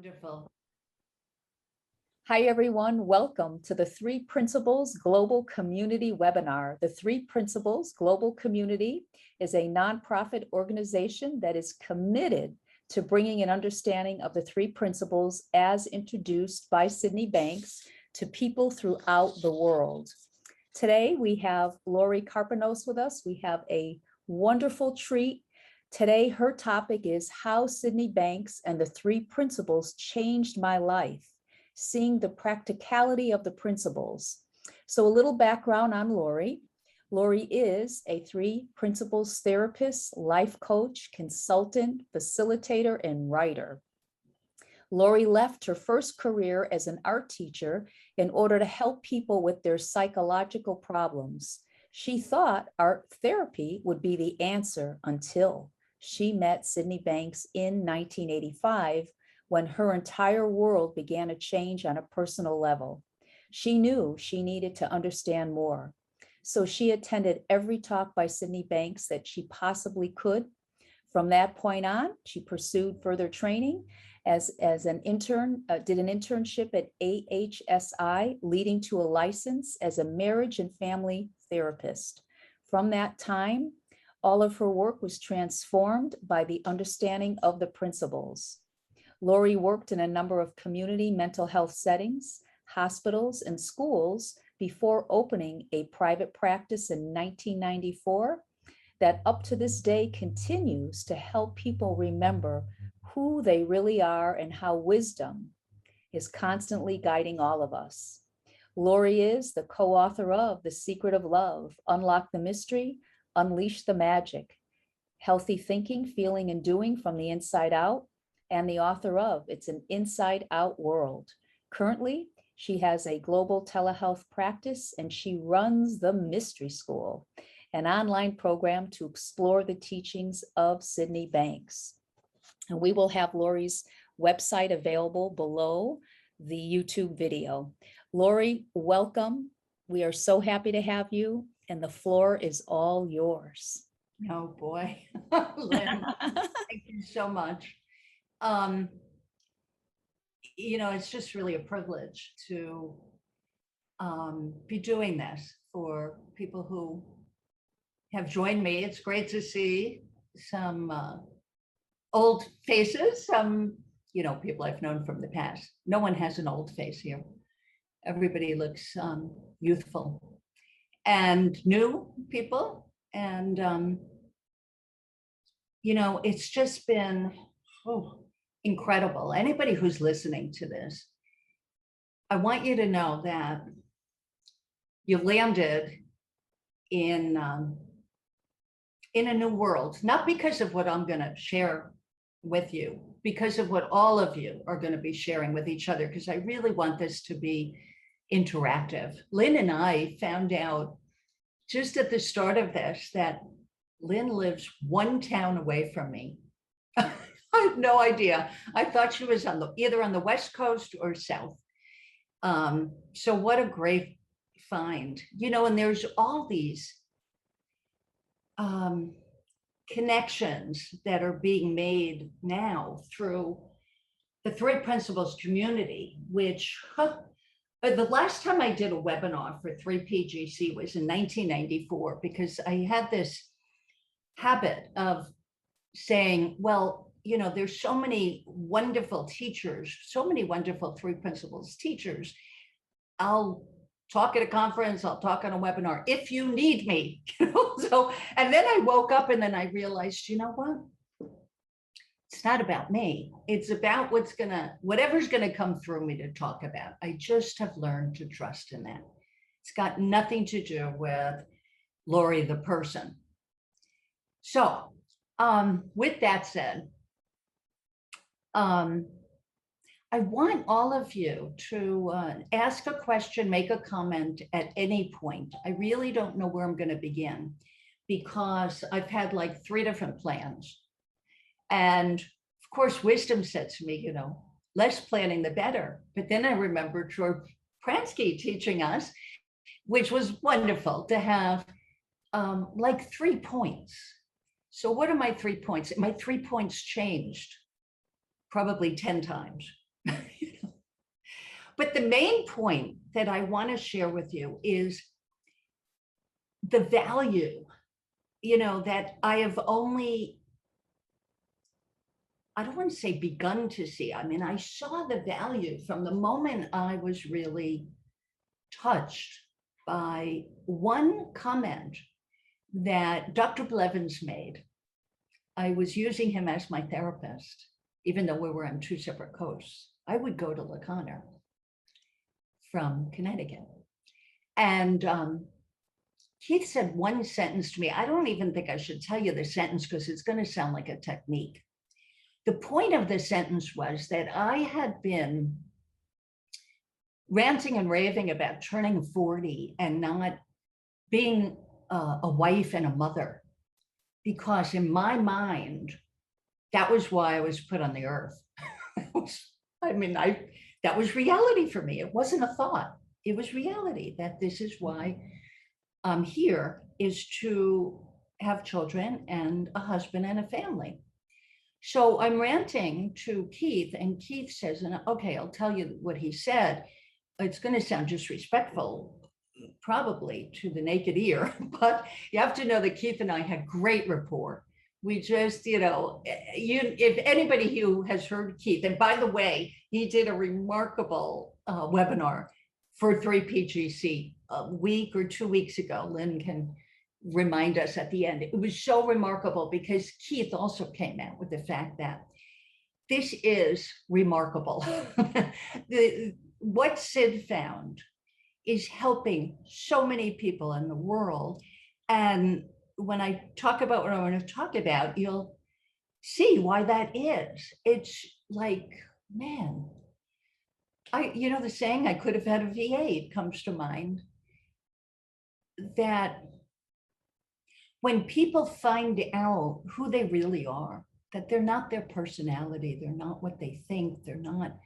Wonderful. Hi, everyone. Welcome to the Three Principles Global Community webinar. The Three Principles Global Community is a nonprofit organization that is committed to bringing an understanding of the three principles as introduced by Sydney Banks to people throughout the world. Today, we have Lori Carpenos with us. We have a wonderful treat. Today, her topic is how Sydney Banks and the three principles changed my life, seeing the practicality of the principles. So a little background on Lori. Lori is a three principles therapist, life coach, consultant, facilitator, and writer. Lori left her first career as an art teacher in order to help people with their psychological problems. She thought art therapy would be the answer until she met Sydney Banks in 1985, when her entire world began to change on a personal level. She knew she needed to understand more. So she attended every talk by Sydney Banks that she possibly could. From that point on, she pursued further training as an intern, did an internship at AHSI, leading to a license as a marriage and family therapist. From that time, all of her work was transformed by the understanding of the principles. Lori worked in a number of community mental health settings, hospitals, and schools before opening a private practice in 1994 that up to this day continues to help people remember who they really are and how wisdom is constantly guiding all of us. Lori is the co-author of The Secret of Love, Unlock the Mystery, Unleash the Magic, Healthy Thinking, Feeling, and Doing from the Inside Out, and the author of It's an Inside Out World. Currently, she has a global telehealth practice and she runs the Mystery School, an online program to explore the teachings of Sydney Banks. And we will have Lori's website available below the YouTube video. Lori, welcome. We are so happy to have you, and the floor is all yours. Oh boy, Lynn, thank you so much. It's just really a privilege to be doing this for people who have joined me. It's great to see some old faces, some, people I've known from the past. No one has an old face here. Everybody looks youthful, and new people. And, it's just been incredible. Anybody who's listening to this, I want you to know that you landed in a new world, not because of what I'm going to share with you, because of what all of you are going to be sharing with each other, because I really want this to be interactive. Lynn and I found out just at the start of this that Lynn lives one town away from me. I had no idea. I thought she was either on the West Coast or South. So what a great find, and there's all these connections that are being made now through the Three Principles community, which the last time I did a webinar for 3PGC was in 1994, because I had this habit of saying, well, there's so many wonderful teachers, so many wonderful Three Principles teachers. I'll talk at a conference, I'll talk on a webinar if you need me. So, and then I woke up and then I realized, you know what? It's not about me. It's about whatever's gonna come through me to talk about. I just have learned to trust in that. It's got nothing to do with Lori the person. So, with that said, I want all of you to ask a question, make a comment at any point. I really don't know where I'm going to begin, because I've had like 3 different plans. And of course, wisdom said to me, less planning, the better. But then I remember Troy Pransky teaching us, which was wonderful to have like 3 points. So what are my 3 points? My 3 points changed probably 10 times. But the main point that I want to share with you is the value, that I have only, I don't want to say begun to see. I mean, I saw the value from the moment I was really touched by one comment that Dr. Blevins made. I was using him as my therapist, even though we were on two separate coasts. I would go to LaConner from Connecticut. And Keith said one sentence to me. I don't even think I should tell you the sentence because it's going to sound like a technique. The point of the sentence was that I had been ranting and raving about turning 40 and not being a wife and a mother, because in my mind, that was why I was put on the earth. That was reality for me. It wasn't a thought. It was reality that this is why I'm here, is to have children and a husband and a family. So I'm ranting to Keith, and Keith says, and okay, I'll tell you what he said. It's going to sound disrespectful, probably to the naked ear, but you have to know that Keith and I had great rapport. We just, if anybody who has heard Keith, and by the way, he did a remarkable webinar for 3PGC a week or 2 weeks ago. Lynn can remind us at the end. It was so remarkable because Keith also came out with the fact that this is remarkable. What Sid found is helping so many people in the world. And when I talk about what I want to talk about, you'll see why that is. It's like, man, the saying, I could have had a VA, comes to mind. That when people find out who they really are, that they're not their personality, they're not what they think, they're not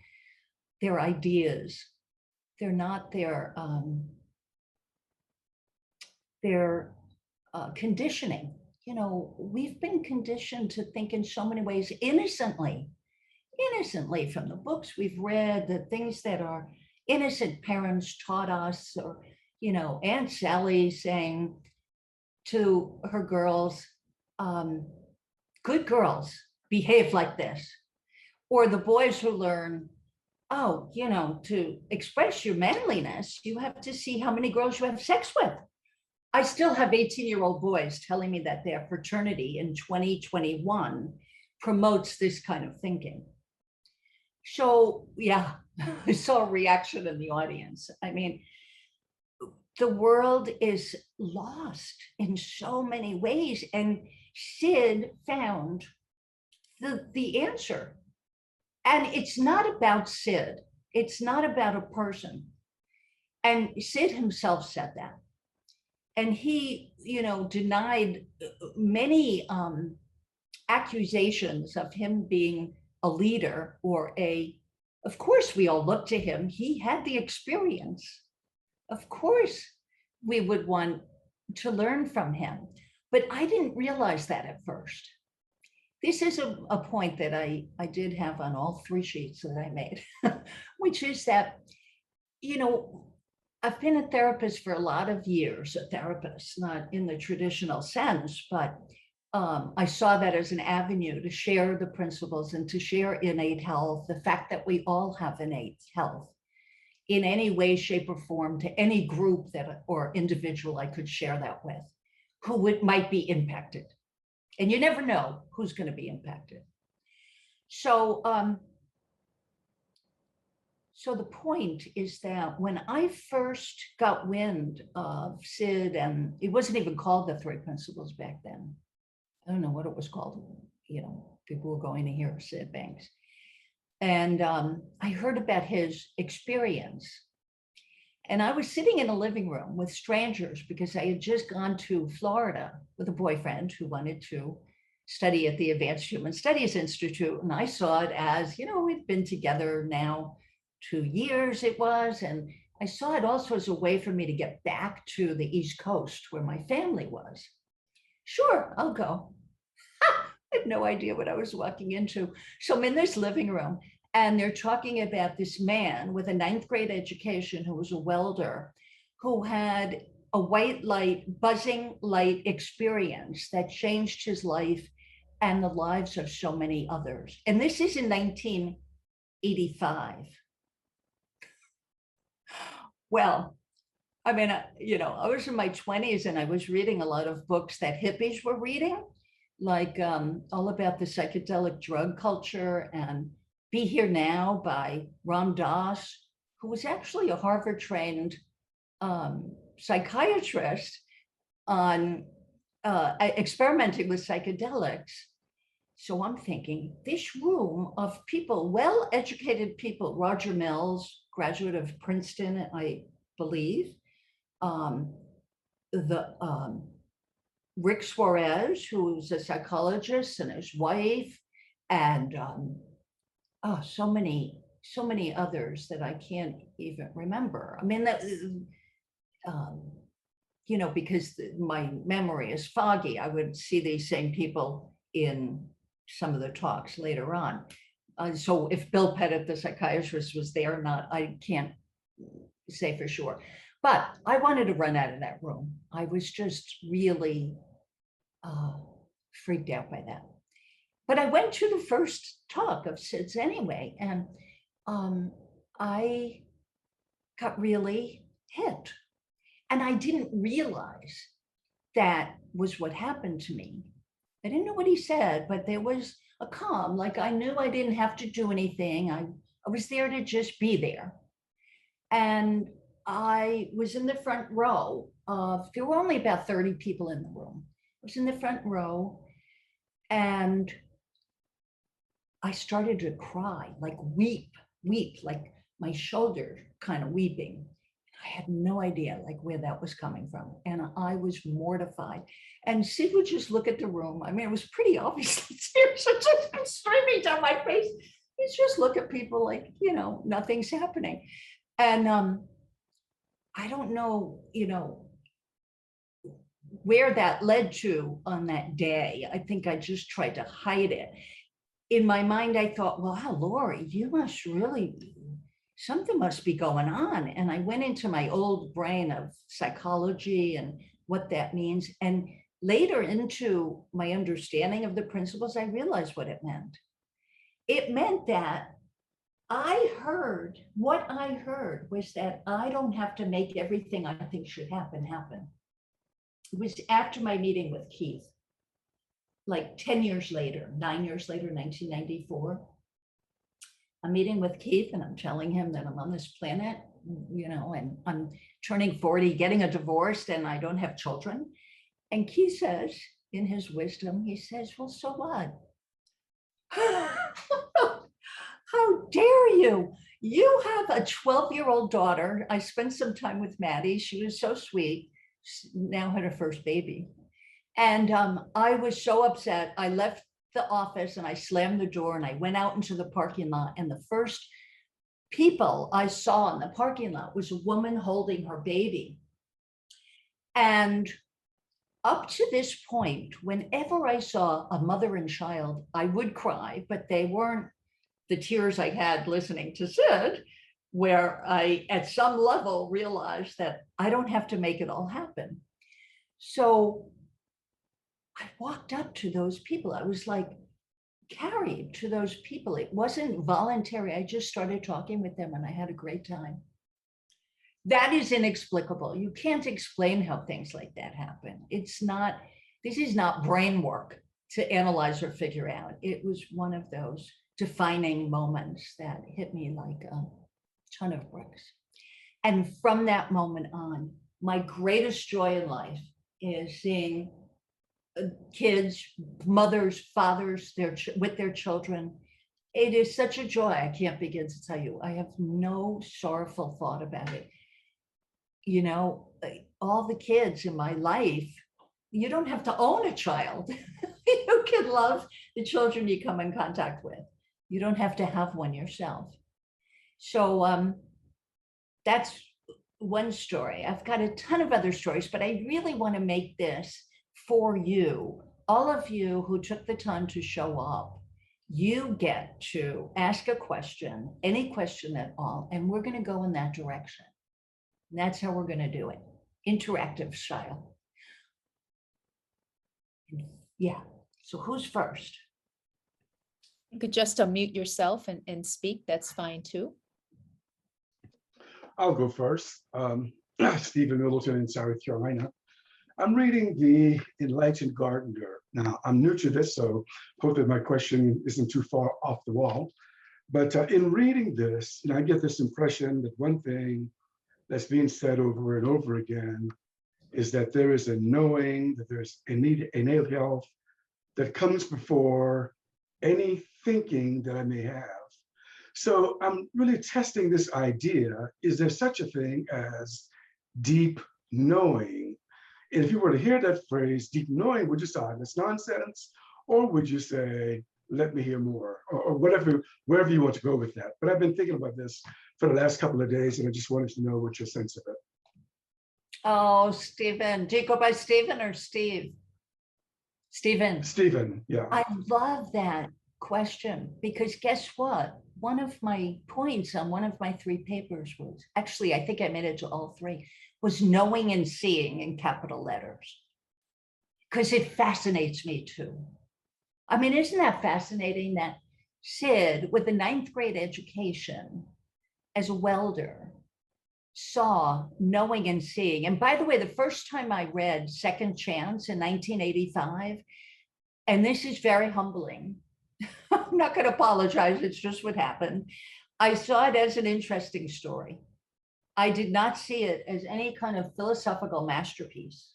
their ideas, they're not their conditioning. We've been conditioned to think in so many ways innocently from the books we've read, the things that our innocent parents taught us, or, Aunt Sally saying to her girls, good girls behave like this. Or the boys who learn, to express your manliness, you have to see how many girls you have sex with. I still have 18-year-old boys telling me that their fraternity in 2021 promotes this kind of thinking. So, yeah, I saw a reaction in the audience. I mean, the world is lost in so many ways. And Sid found the answer. And it's not about Sid. It's not about a person. And Sid himself said that. And he, denied many accusations of him being a leader or of course, we all look to him. He had the experience. Of course, we would want to learn from him. But I didn't realize that at first. This is a point that I did have on all 3 sheets that I made, which is that, I've been a therapist for a lot of years, a therapist, not in the traditional sense, but I saw that as an avenue to share the principles and to share innate health, the fact that we all have innate health in any way, shape, or form, to any group or individual I could share that with, who might be impacted. And you never know who's going to be impacted. So, so the point is that when I first got wind of Sid, and it wasn't even called the 3 principles back then. I don't know what it was called. People were going to hear Sid Banks. And I heard about his experience. And I was sitting in a living room with strangers because I had just gone to Florida with a boyfriend who wanted to study at the Advanced Human Studies Institute. And I saw it as, we'd been together now 2 years it was. And I saw it also as a way for me to get back to the East Coast where my family was. Sure, I'll go. I had no idea what I was walking into. So I'm in this living room And they're talking about this man with a ninth grade education who was a welder, who had a white light, buzzing light experience that changed his life and the lives of so many others. And this is in 1985. Well, I mean, I was in my 20s and I was reading a lot of books that hippies were reading, like all about the psychedelic drug culture, and Be Here Now by Ram Dass, who was actually a Harvard trained psychiatrist on experimenting with psychedelics. So I'm thinking, this room of people, well-educated people, Roger Mills, graduate of Princeton, I believe, the Rick Suarez, who's a psychologist, and his wife, and so many others that I can't even remember. I mean, that because my memory is foggy, I would see these same people in some of the talks later on. So if Bill Pettit, the psychiatrist, was there or not, I can't say for sure. But I wanted to run out of that room. I was just really freaked out by that. But I went to the first talk of SIDS anyway, and I got really hit. And I didn't realize that was what happened to me. I didn't know what he said, but there was a calm, like I knew I didn't have to do anything. I was there to just be there. And I was in the front row of, there were only about 30 people in the room. I was in the front row and I started to cry, like weep, like my shoulder kind of weeping. I had no idea like where that was coming from. And I was mortified. And Sid would just look at the room. I mean, it was pretty obviously tears are just streaming down my face. He'd just look at people like, nothing's happening. And I don't know, where that led to on that day. I think I just tried to hide it. In my mind, I thought, wow, Lori, you must really, something must be going on. And I went into my old brain of psychology and what that means. And later into my understanding of the principles, I realized what it meant. It meant that what I heard was that I don't have to make everything I think should happen. It was after my meeting with Keith, like 10 years later, 9 years later, 1994. I'm meeting with Keith and I'm telling him that I'm on this planet, and I'm turning 40, getting a divorce, and I don't have children. And Keith says, in his wisdom, he says, well, so what? How dare you? You have a 12-year-old daughter. I spent some time with Maddie. She was so sweet. She now had her first baby. And I was so upset. I left the office and I slammed the door and I went out into the parking lot. And the first people I saw in the parking lot was a woman holding her baby. And up to this point, whenever I saw a mother and child, I would cry, but they weren't the tears I had listening to Sid, where I, at some level, realized that I don't have to make it all happen. So I walked up to those people. I was like carried to those people. It wasn't voluntary. I just started talking with them and I had a great time. That is inexplicable. You can't explain how things like that happen. This is not brain work to analyze or figure out. It was one of those defining moments that hit me like a ton of bricks. And from that moment on, my greatest joy in life is seeing kids, mothers, fathers, with their children. It is such a joy. I can't begin to tell you. I have no sorrowful thought about it. All the kids in my life, you don't have to own a child. You can love the children you come in contact with. You don't have to have one yourself. So that's one story. I've got a ton of other stories, but I really want to make this for you, all of you who took the time to show up You get to ask a question, any question at all, and we're going to go in that direction. And that's how we're going to do it. Interactive style. Yeah. So who's first? You could just unmute yourself and speak. That's fine too. I'll go first. Stephen Middleton in South Carolina. I'm reading The Enlightened Gardener. Now, I'm new to this, so hope that my question isn't too far off the wall. But in reading this, I get this impression that one thing that's being said over and over again is that there is a knowing, that there's innate health that comes before any thinking that I may have. So I'm really testing this idea. Is there such a thing as deep knowing? And if you were to hear that phrase, deep knowing, would you say that's nonsense? Or would you say, let me hear more, or whatever, wherever you want to go with that? But I've been thinking about this for the last couple of days, and I just wanted to know what your sense of it. Oh, Stephen. Do you go by Stephen or Steve? Stephen. Stephen, yeah. I love that question because guess what? One of my points on one of my 3 papers was, actually, I think I made it to all 3, was knowing and seeing in capital letters. Because it fascinates me too. I mean, isn't that fascinating that Sid, with a 9th grade education as a welder, saw knowing and seeing. And by the way, the first time I read Second Chance in 1985, and this is very humbling, I'm not going to apologize, it's just what happened. I saw it as an interesting story. I did not see it as any kind of philosophical masterpiece.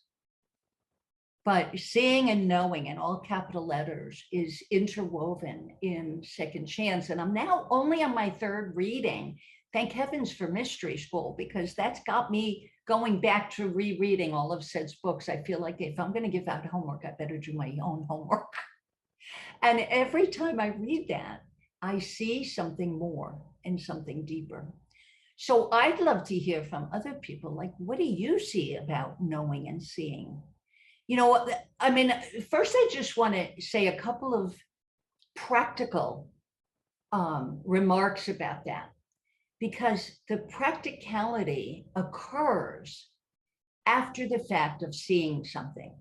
But seeing and knowing in all capital letters is interwoven in Second Chance. And I'm now only on my 3rd reading. Thank heavens for Mystery School, because that's got me going back to rereading all of Sid's books. I feel like if I'm going to give out homework, I better do my own homework. And every time I read that, I see something more and something deeper. So I'd love to hear from other people, like, what do you see about knowing and seeing? You know, I mean, first, I just want to say a couple of practical remarks about that, because the practicality occurs after the fact of seeing something.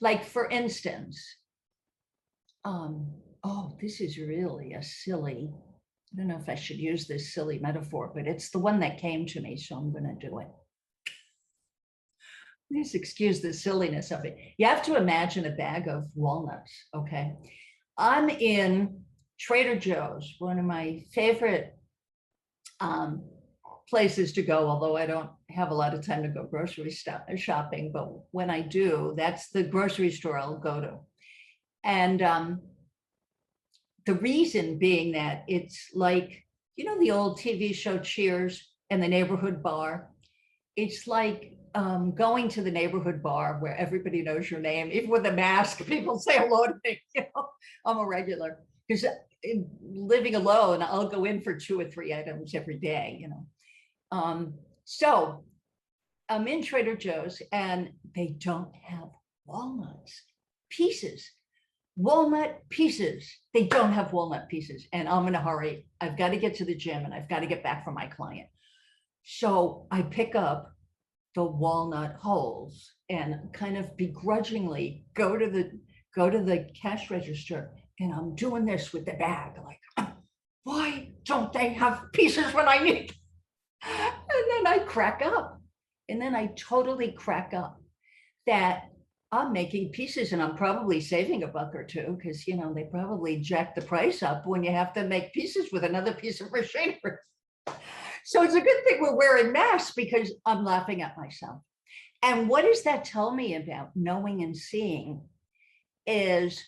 Like, for instance, oh, this is really a silly, I don't know if I should use this silly metaphor, but it's the one that came to me, so I'm going to do it. Please excuse the silliness of it. You have to imagine a bag of walnuts, okay? I'm in Trader Joe's, one of my favorite places to go, although I don't have a lot of time to go grocery shopping, but when I do, that's the grocery store I'll go to. And the reason being that it's like, you know, the old TV show Cheers and the neighborhood bar. It's like going to the neighborhood bar where everybody knows your name, even with a mask, people say hello to me. You know, I'm a regular, because living alone, I'll go in for 2 or 3 items every day, you know. So I'm in Trader Joe's and they don't have walnuts, pieces. Walnut pieces. They don't have walnut pieces. And I'm in a hurry. I've got to get to the gym and I've got to get back for my client. So I pick up the walnut holes and kind of begrudgingly go to the cash register, and I'm doing this with the bag, like, why don't they have pieces when I need them? And then I crack up, and then I totally crack up that I'm making pieces and I'm probably saving a buck or 2, because, you know, they probably jack the price up when you have to make pieces with another piece of machinery. So it's a good thing we're wearing masks, because I'm laughing at myself. And what does that tell me about knowing and seeing is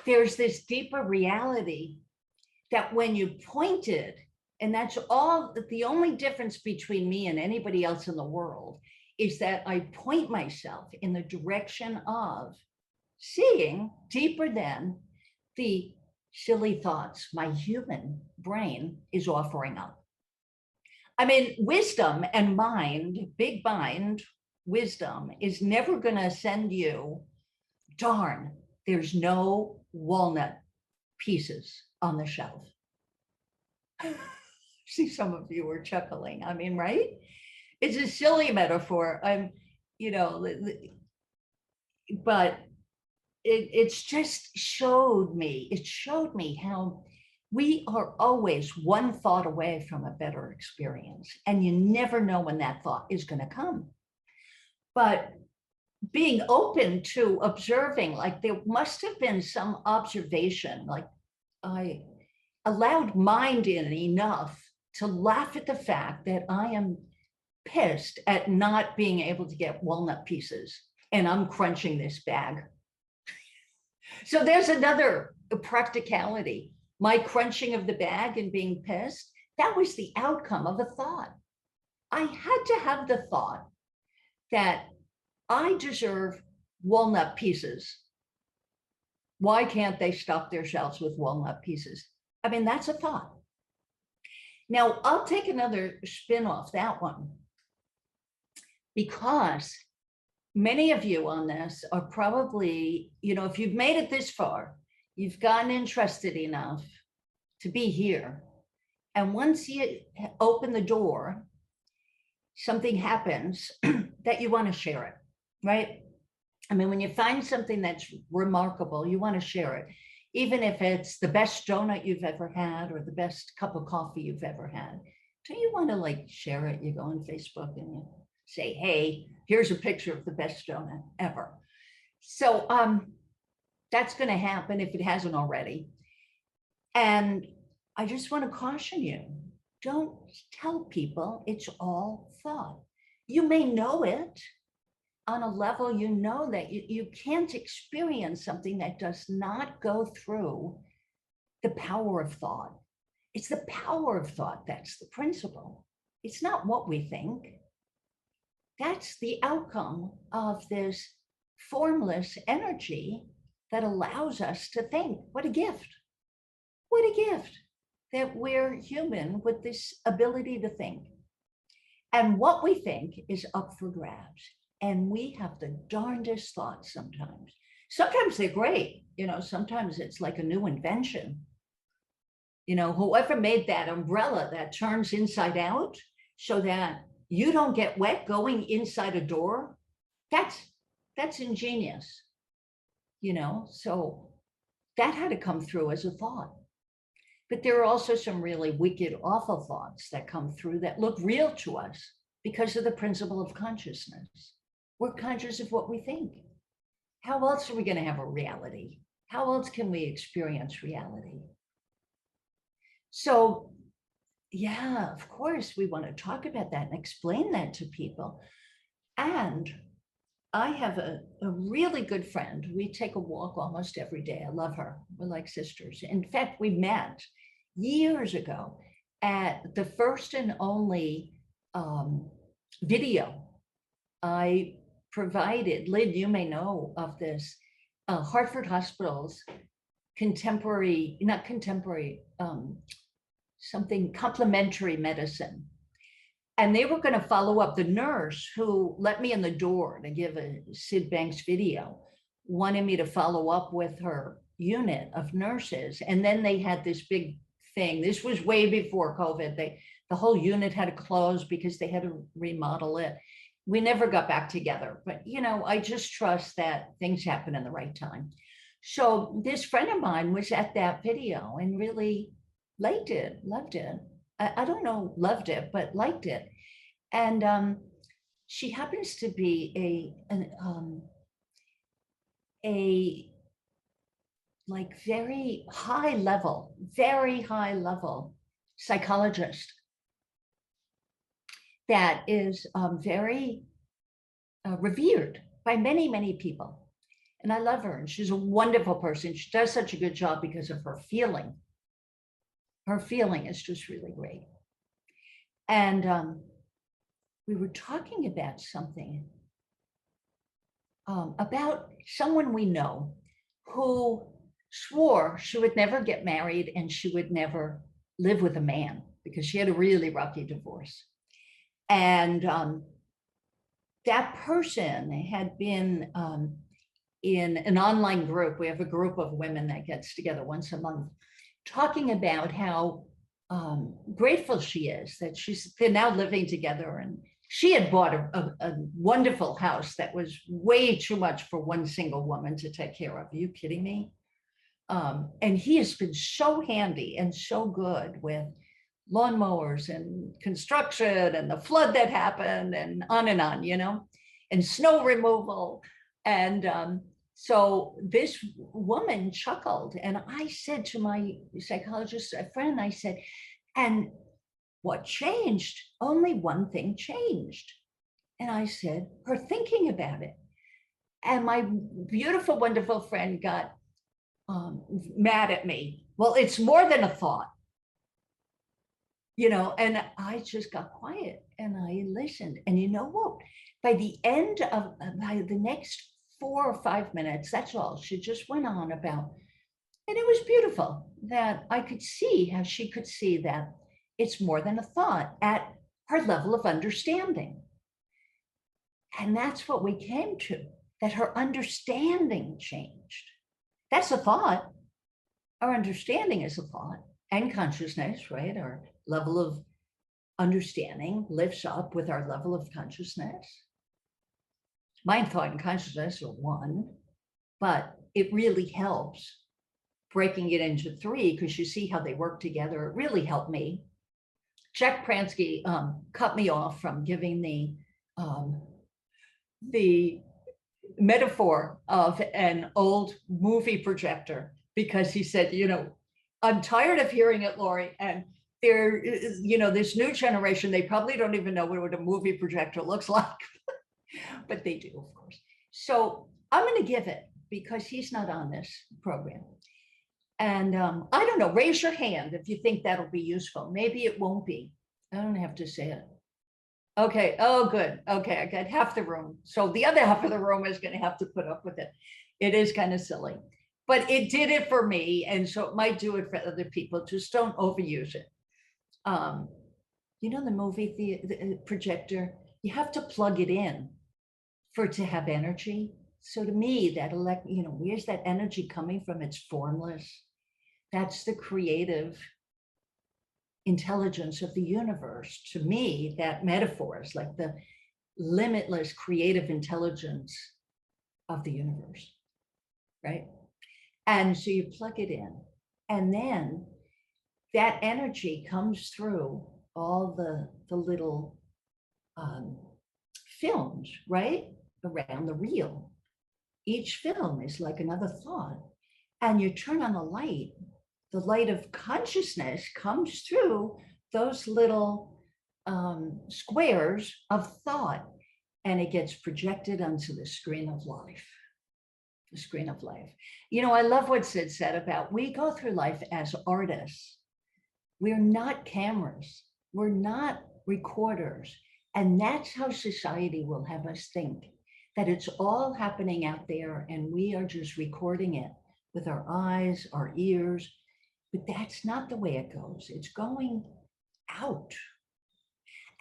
there's this deeper reality that when you pointed, and that's all, the only difference between me and anybody else in the world is that I point myself in the direction of seeing deeper than the silly thoughts my human brain is offering up. I mean, wisdom and mind, big mind, wisdom is never going to send you, darn, there's no walnut pieces on the shelf. See, some of you were chuckling. I mean, right? It's a silly metaphor. But it's just showed me how we are always one thought away from a better experience. And you never know when that thought is going to come. But being open to observing, like there must have been some observation, like I allowed mind in enough to laugh at the fact that I am pissed at not being able to get walnut pieces and I'm crunching this bag. So there's another practicality. My crunching of the bag and being pissed, that was the outcome of a thought. I had to have the thought that I deserve walnut pieces. Why can't they stock their shelves with walnut pieces? I mean, that's a thought. Now, I'll take another spin off that one, because many of you on this are probably, if you've made it this far, you've gotten interested enough to be here. And once you open the door, something happens that you want to share it, right? I mean, when you find something that's remarkable, you want to share it, even if it's the best donut you've ever had or the best cup of coffee you've ever had. Do you want to share it? You go on Facebook and you say, hey, here's a picture of the best donut ever. So that's going to happen if it hasn't already. And I just want to caution you, don't tell people it's all thought. You may know it on a level, that you can't experience something that does not go through the power of thought. It's the power of thought that's the principle. It's not what we think. That's the outcome of this formless energy that allows us to think. What a gift. What a gift that we're human with this ability to think. And what we think is up for grabs. And we have the darndest thoughts sometimes. Sometimes they're great. Sometimes it's like a new invention. Whoever made that umbrella that turns inside out so that you don't get wet going inside a door, that's ingenious. So that had to come through as a thought. But there are also some really wicked, awful thoughts that come through that look real to us because of the principle of consciousness. We're conscious of what we think. How else are we going to have a reality? How else can we experience reality? So, yeah, of course, we want to talk about that and explain that to people. And I have a really good friend. We take a walk almost every day. I love her. We're like sisters. In fact, we met years ago at the first and only video I provided. Lynn, you may know of this, Hartford Hospital's something complementary medicine. And they were going to follow up. The nurse who let me in the door to give a Sid Banks video wanted me to follow up with her unit of nurses. And then they had this big thing. This was way before COVID. The whole unit had to close because they had to remodel it. We never got back together, but I just trust that things happen in the right time. So this friend of mine was at that video and really liked it, loved it. I don't know, loved it, but liked it. And she happens to be a very high level psychologist that is very revered by many, many people. And I love her, and she's a wonderful person. She does such a good job because of her feeling. Her feeling is just really great. And we were talking about something, about someone we know who swore she would never get married and she would never live with a man because she had a really rocky divorce. And that person had been in an online group. We have a group of women that gets together once a month, talking about how grateful she is that they're now living together. And she had bought a wonderful house that was way too much for one single woman to take care of. Are you kidding me? And he has been so handy and so good with lawnmowers and construction and the flood that happened and on, and snow removal. And so this woman chuckled, and I said to my psychologist, a friend, I said, and what changed? Only one thing changed. And I said, her thinking about it. And my beautiful, wonderful friend got mad at me. Well, it's more than a thought. And I just got quiet and I listened. And you know what? By the next 4 or 5 minutes, that's all. She just went on about, and it was beautiful that I could see how she could see that it's more than a thought at her level of understanding. And that's what we came to, that her understanding changed. That's a thought. Our understanding is a thought, and consciousness, right? Our level of understanding lifts up with our level of consciousness. Mind, thought, and consciousness are one, but it really helps breaking it into 3, because you see how they work together. It really helped me. Jack Pransky cut me off from giving the metaphor of an old movie projector, because he said, I'm tired of hearing it, Lori, and this new generation, they probably don't even know what a movie projector looks like, but they do, of course. So I'm going to give it, because he's not on this program. And I don't know, raise your hand if you think that'll be useful. Maybe it won't be. I don't have to say it. Okay. Oh, good. Okay. I got half the room. So the other half of the room is going to have to put up with it. It is kind of silly, but it did it for me. And so it might do it for other people. Just don't overuse it. The movie, the projector, you have to plug it in for it to have energy. So to me, that where's that energy coming from? It's formless. That's the creative intelligence of the universe. To me, that metaphor is like the limitless creative intelligence of the universe, right? And so you plug it in, and then that energy comes through all the little films, right, around the reel. Each film is like another thought, and you turn on the light of consciousness comes through those little squares of thought, and it gets projected onto the screen of life. The screen of life. I love what Sid said about, we go through life as artists. We're not cameras. We're not recorders. And that's how society will have us think, that it's all happening out there and we are just recording it with our eyes, our ears. But that's not the way it goes. It's going out.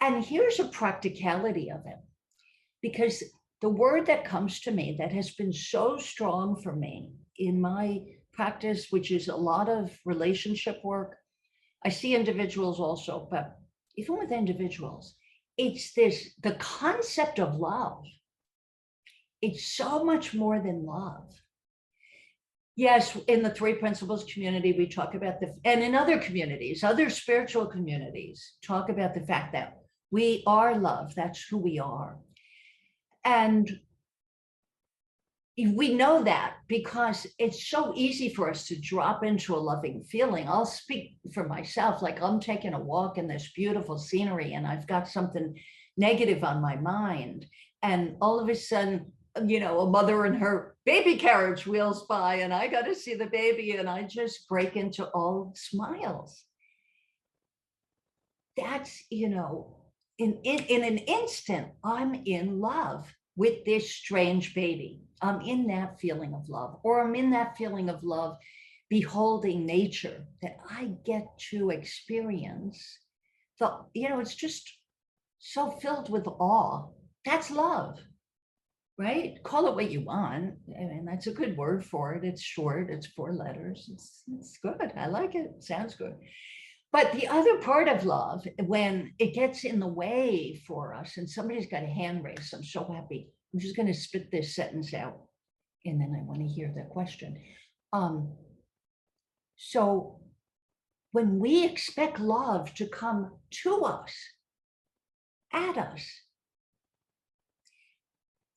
And here's a practicality of it, because the word that comes to me that has been so strong for me in my practice, which is a lot of relationship work. I see individuals also, but even with individuals, it's the concept of love. It's so much more than love. Yes, in the 3 principles community, we talk about and in other communities, other spiritual communities, talk about the fact that we are love. That's who we are. And we know that because it's so easy for us to drop into a loving feeling. I'll speak for myself, like I'm taking a walk in this beautiful scenery and I've got something negative on my mind. And all of a sudden, a mother in her baby carriage wheels by and I got to see the baby and I just break into all smiles. That's, in an instant, I'm in love with this strange baby. I'm in that feeling of love, or I'm in that feeling of love, beholding nature that I get to experience. It's just so filled with awe. That's love, right? Call it what you want. I mean, that's a good word for it. It's short, it's 4 letters. It's good. I like it. Sounds good. But the other part of love, when it gets in the way for us, and somebody's got a hand raised, I'm so happy. I'm just going to spit this sentence out, and then I want to hear the question. So when we expect love to come to us, at us,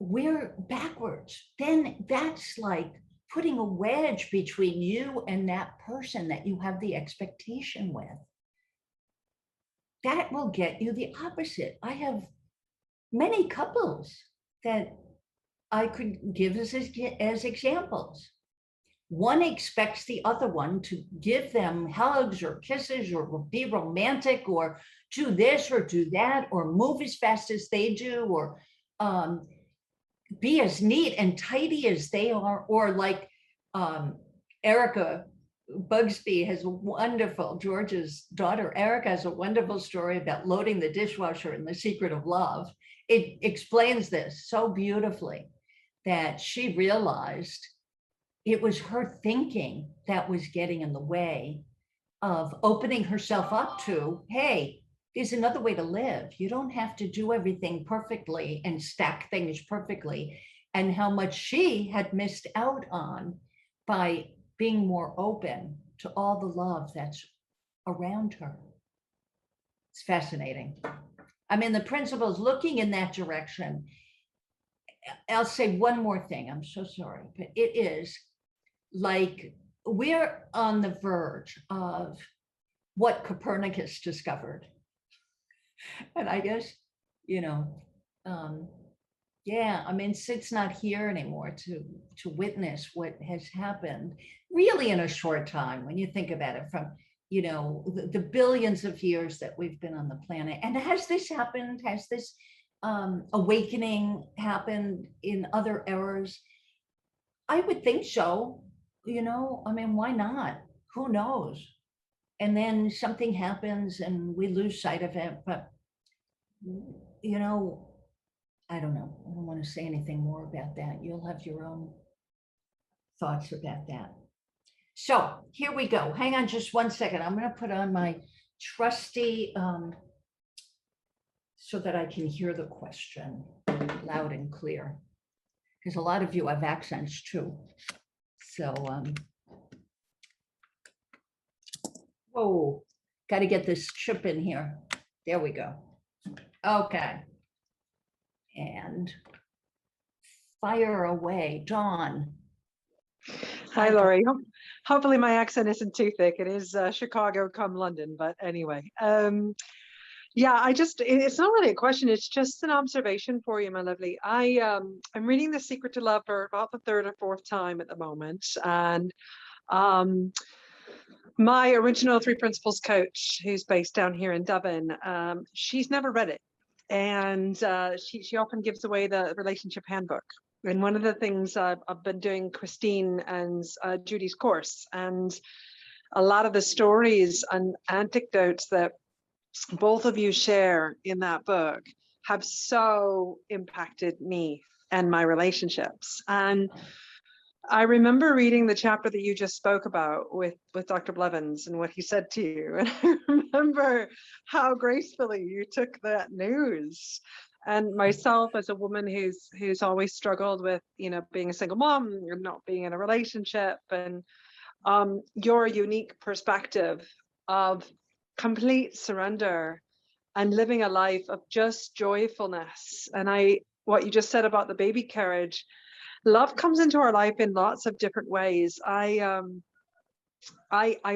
we're backwards. Then that's like putting a wedge between you and that person that you have the expectation with. That will get you the opposite. I have many couples that I could give as examples. One expects the other one to give them hugs or kisses or be romantic or do this or do that or move as fast as they do or be as neat and tidy as they are, or like Erica Bugsby has a wonderful, George's daughter, Erica has a wonderful story about loading the dishwasher in The Secret of Love. It explains this so beautifully that she realized it was her thinking that was getting in the way of opening herself up to, hey, there's another way to live. You don't have to do everything perfectly and stack things perfectly, and how much she had missed out on by being more open to all the love that's around her. It's fascinating. I mean, the principles looking in that direction. I'll say one more thing. I'm so sorry, but it is like we're on the verge of what Copernicus discovered. And I guess, yeah, I mean, Sid's not here anymore to witness what has happened really in a short time when you think about it from, the billions of years that we've been on the planet. And has this happened? Has this awakening happened in other eras? I would think so, I mean, why not? Who knows? And then something happens and we lose sight of it. But, I don't know. I don't want to say anything more about that. You'll have your own thoughts about that. So here we go. Hang on just one second. I'm going to put on my trusty so that I can hear the question loud and clear. Because a lot of you have accents too. So, whoa, got to get this chip in here. There we go. Okay. And fire away, Dawn. Hi, Lori. Hopefully my accent isn't too thick. It is Chicago come London, but anyway. Yeah, it's not really a question. It's just an observation for you, my lovely. I'm reading The Secret to Love for about the 3rd or 4th time at the moment. And my original 3 Principles coach, who's based down here in Dublin, she's never read it. And she often gives away the relationship handbook. And one of the things I've been doing Christine and Judy's course, and a lot of the stories and anecdotes that both of you share in that book have so impacted me and my relationships. And I remember reading the chapter that you just spoke about with Dr. Blevins and what he said to you. And I remember how gracefully you took that news. And myself as a woman who's always struggled with, being a single mom and not being in a relationship, and your unique perspective of complete surrender and living a life of just joyfulness. And what you just said about the baby carriage, love comes into our life in lots of different ways. I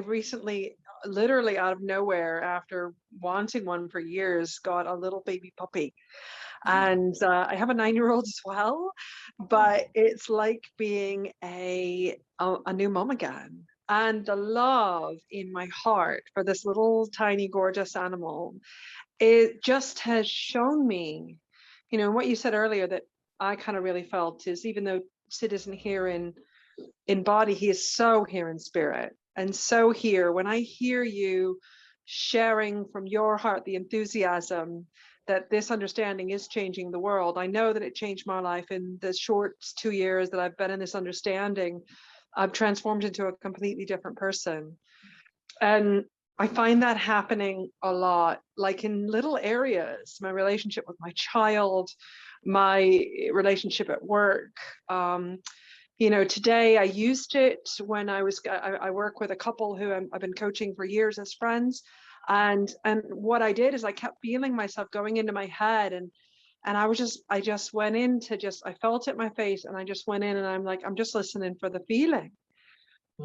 recently, literally out of nowhere, after wanting one for years, got a little baby puppy. And I have a 9-year-old as well, but it's like being a new mom again. And the love in my heart for this little tiny gorgeous animal, it just has shown me, what you said earlier that I kind of really felt is, even though Sid isn't here in body, he is so here in spirit. And so here, when I hear you sharing from your heart the enthusiasm that this understanding is changing the world. I know that it changed my life in the short 2 years that I've been in this understanding. I've transformed into a completely different person. And I find that happening a lot, like in little areas, my relationship with my child, my relationship at work. You know, today I used it when I work with a couple who I've been coaching for years as friends. And what I did is I kept feeling myself going into my head, and I just went into I felt it in my face, and I just went in, and I'm like, I'm just listening for the feeling.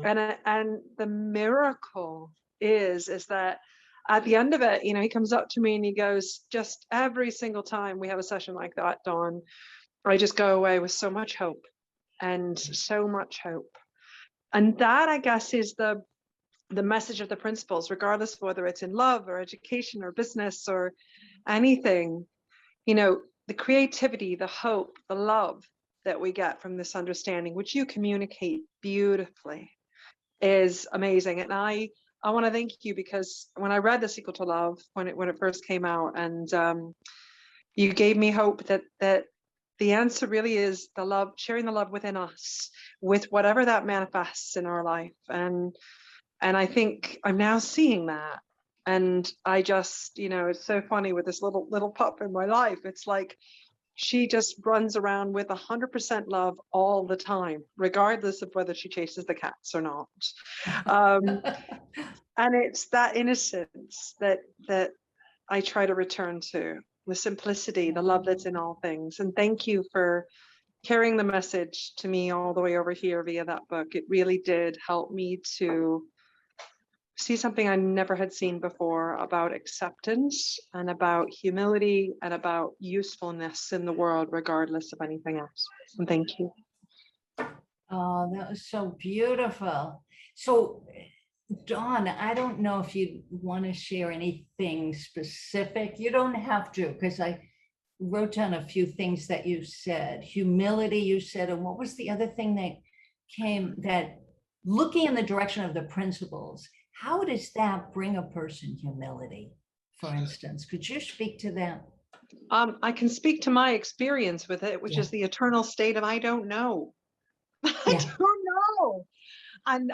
And the miracle is that at the end of it, you know, he comes up to me and he goes, just every single time we have a session like that, Dawn, I just go away with so much hope and so much hope. And that, I guess, is the message of the principles, regardless of whether it's in love or education or business or anything. You know, the creativity, the hope, the love that we get from this understanding, which you communicate beautifully, is amazing. And I want to thank you, because when I read The Sequel to Love, when it first came out, and you gave me hope that the answer really is the love, sharing the love within us, with whatever that manifests in our life. And I think I'm now seeing that. And I just, you know, it's so funny with this little pup in my life. It's like she just runs around with 100% love all the time, regardless of whether she chases the cats or not. And it's that innocence that I try to return to, the simplicity, the love that's in all things. And thank you for carrying the message to me all the way over here via that book. It really did help me to see something I never had seen before about acceptance and about humility and about usefulness in the world, regardless of anything else. And thank you. Oh, that was so beautiful. So, Dawn, I don't know if you want to share anything specific. You don't have to, because I wrote down a few things that you said. Humility, you said, and what was the other thing that came, that looking in the direction of the principles, how does that bring a person humility, for instance? Could you speak to that? I can speak to my experience with it, which is the eternal state of I don't know. I don't know. And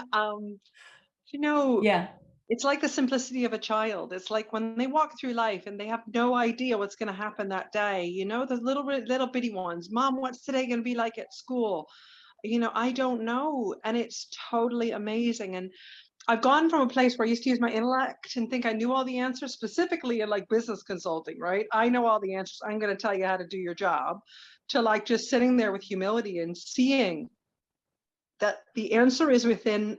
you know, it's like the simplicity of a child. It's like when they walk through life and they have no idea what's going to happen that day. You know, the little bitty ones. Mom, what's today going to be like at school? You know, I don't know. And it's totally amazing. And I've gone from a place where I used to use my intellect and think I knew all the answers, specifically in like business consulting, right? I know all the answers. I'm going to tell you how to do your job, to like just sitting there with humility and seeing that the answer is within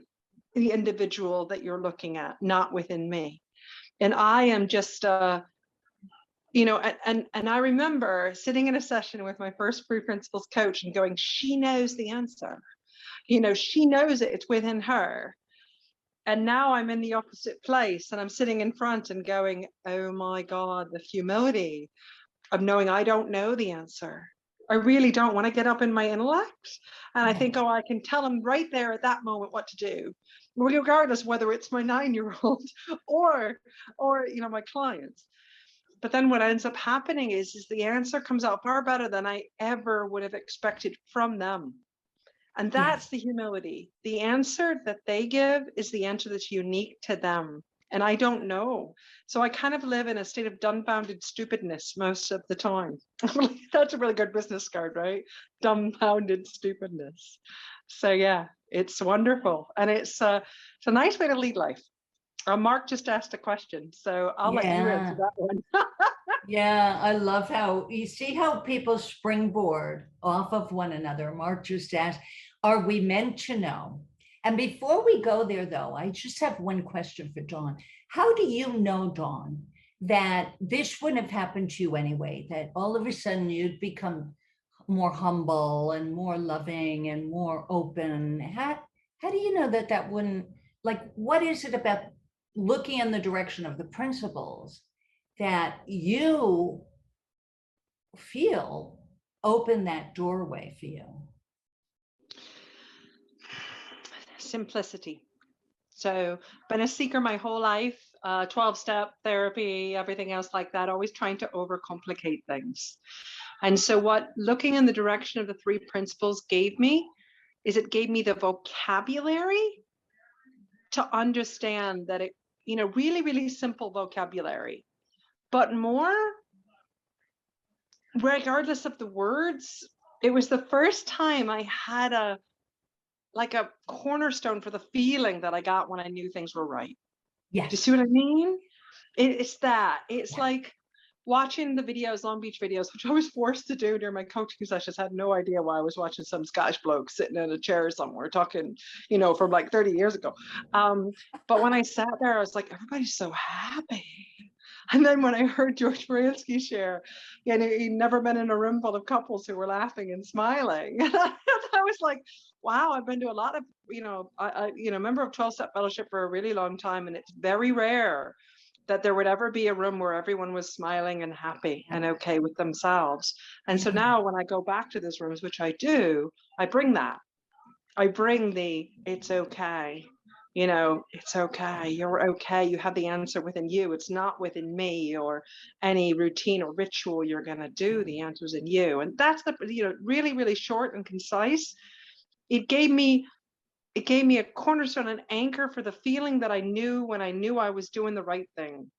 the individual that you're looking at, not within me. And I am just, you know, and I remember sitting in a session with my first Free Principles coach and going, she knows the answer. You know, she knows it, it's within her. And now I'm in the opposite place, and I'm sitting in front and going, oh my God, the humility of knowing I don't know the answer. I really don't want to get up in my intellect. And I think, oh, I can tell them right there at that moment what to do, regardless whether it's my 9-year-old or, you know, my clients. But then what ends up happening is the answer comes out far better than I ever would have expected from them. And that's the humility. The answer that they give is the answer that's unique to them. And I don't know. So I kind of live in a state of dumbfounded stupidness most of the time. That's a really good business card, right? Dumbfounded stupidness. So yeah, it's wonderful. And it's a nice way to lead life. Mark just asked a question, so I'll let you answer that one. Yeah, I love how you see how people springboard off of one another. Mark just asked, are we meant to know? And before we go there, though, I just have one question for Dawn. How do you know, Dawn, that this wouldn't have happened to you anyway, that all of a sudden you'd become more humble and more loving and more open? How do you know that that wouldn't, like, what is it about looking in the direction of the principles that you feel open that doorway for you? Simplicity. So been a seeker my whole life, 12-step therapy, everything else like that, always trying to overcomplicate things. And so what looking in the direction of the three principles gave me is it gave me the vocabulary to understand that it, really, really simple vocabulary, but more, regardless of the words, it was the first time I had a cornerstone for the feeling that I got when I knew things were right. Do you Yes. see what I mean? It's like watching the videos, Long Beach videos, which I was forced to do during my coaching sessions. Had no idea why I was watching some Scottish bloke sitting in a chair somewhere talking, from like 30 years ago. But when I sat there, I was like, everybody's so happy. And then when I heard George Marinsky share, he'd never been in a room full of couples who were laughing and smiling. I was like, wow, I've been to a lot of, member of 12-step fellowship for a really long time. And it's very rare that there would ever be a room where everyone was smiling and happy and okay with themselves. And so now when I go back to those rooms, which I do, I bring that. I bring it's okay. It's okay. You're okay. You have the answer within you. It's not within me or any routine or ritual you're going to do. The answer's in you. And that's the, really, really short and concise. It gave me a cornerstone, an anchor for the feeling that I knew when I knew I was doing the right thing.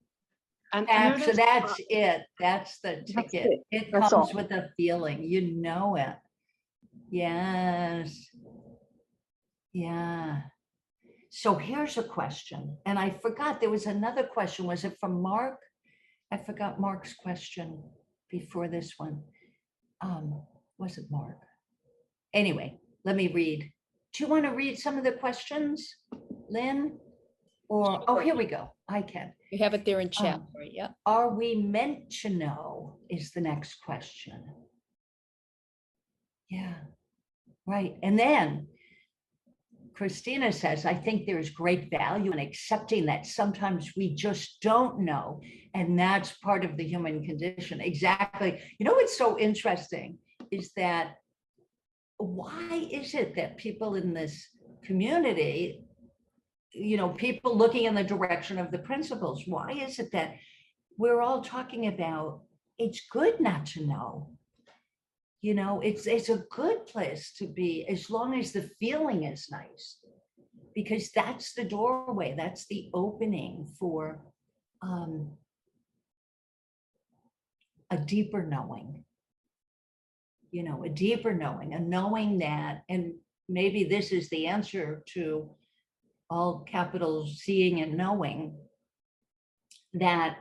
And So that's it. That's the ticket. It That's comes all. with a feeling, it. Yes. Yeah. So here's a question. And I forgot, there was another question. Was it from Mark? I forgot Mark's question before this one. Was it Mark? Anyway, let me read. Do you want to read some of the questions, Lynn? Or, oh, here we go. I can. We have it there in chat. Yeah. Are we meant to know is the next question. Yeah, right. And then Christina says, I think there's great value in accepting that sometimes we just don't know. And that's part of the human condition. Exactly. What's so interesting is that why is it that people in this community, people looking in the direction of the principles, why is it that we're all talking about it's good not to know? It's a good place to be as long as the feeling is nice, because that's the doorway, that's the opening for a deeper knowing, a deeper knowing, a knowing that, and maybe this is the answer to all capital seeing and knowing, that,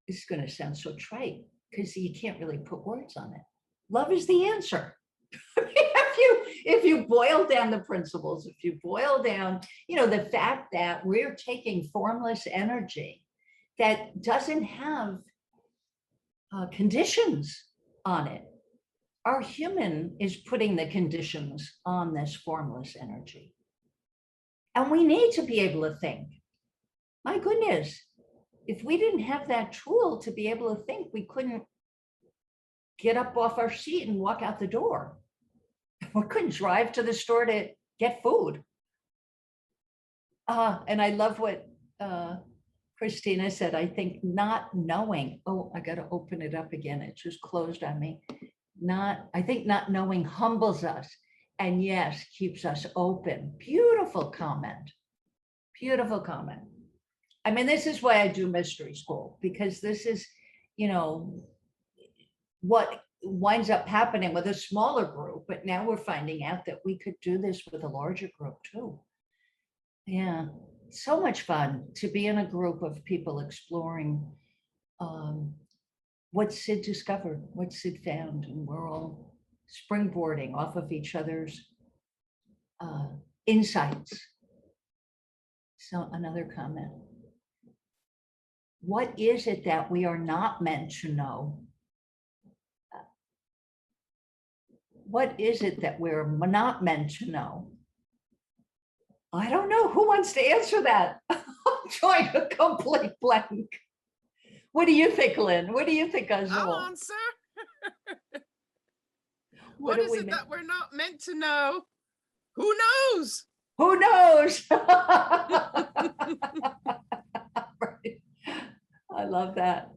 this is going to sound so trite because you can't really put words on it. Love is the answer. If you boil down the principles, if you boil down, the fact that we're taking formless energy that doesn't have conditions on it. Our human is putting the conditions on this formless energy. And we need to be able to think. My goodness, if we didn't have that tool to be able to think, we couldn't get up off our seat and walk out the door. We couldn't drive to the store to get food. And I love what Christina said. I think not knowing, I got to open it up again. It just closed on me. I think not knowing humbles us and yes, keeps us open. Beautiful comment. Beautiful comment. I mean, this is why I do mystery school, because this is, what winds up happening with a smaller group, but now we're finding out that we could do this with a larger group too. Yeah, so much fun to be in a group of people exploring what Sid discovered, what Sid found, and we're all springboarding off of each other's insights. So another comment. What is it that we are not meant to know? What is it that we're not meant to know? I don't know. Who wants to answer that? I'm trying to complete blank. What do you think, Lynn? What do you think, Azul? I'll answer. What is it that we're not meant to know? Who knows? Who knows? Right. I love that.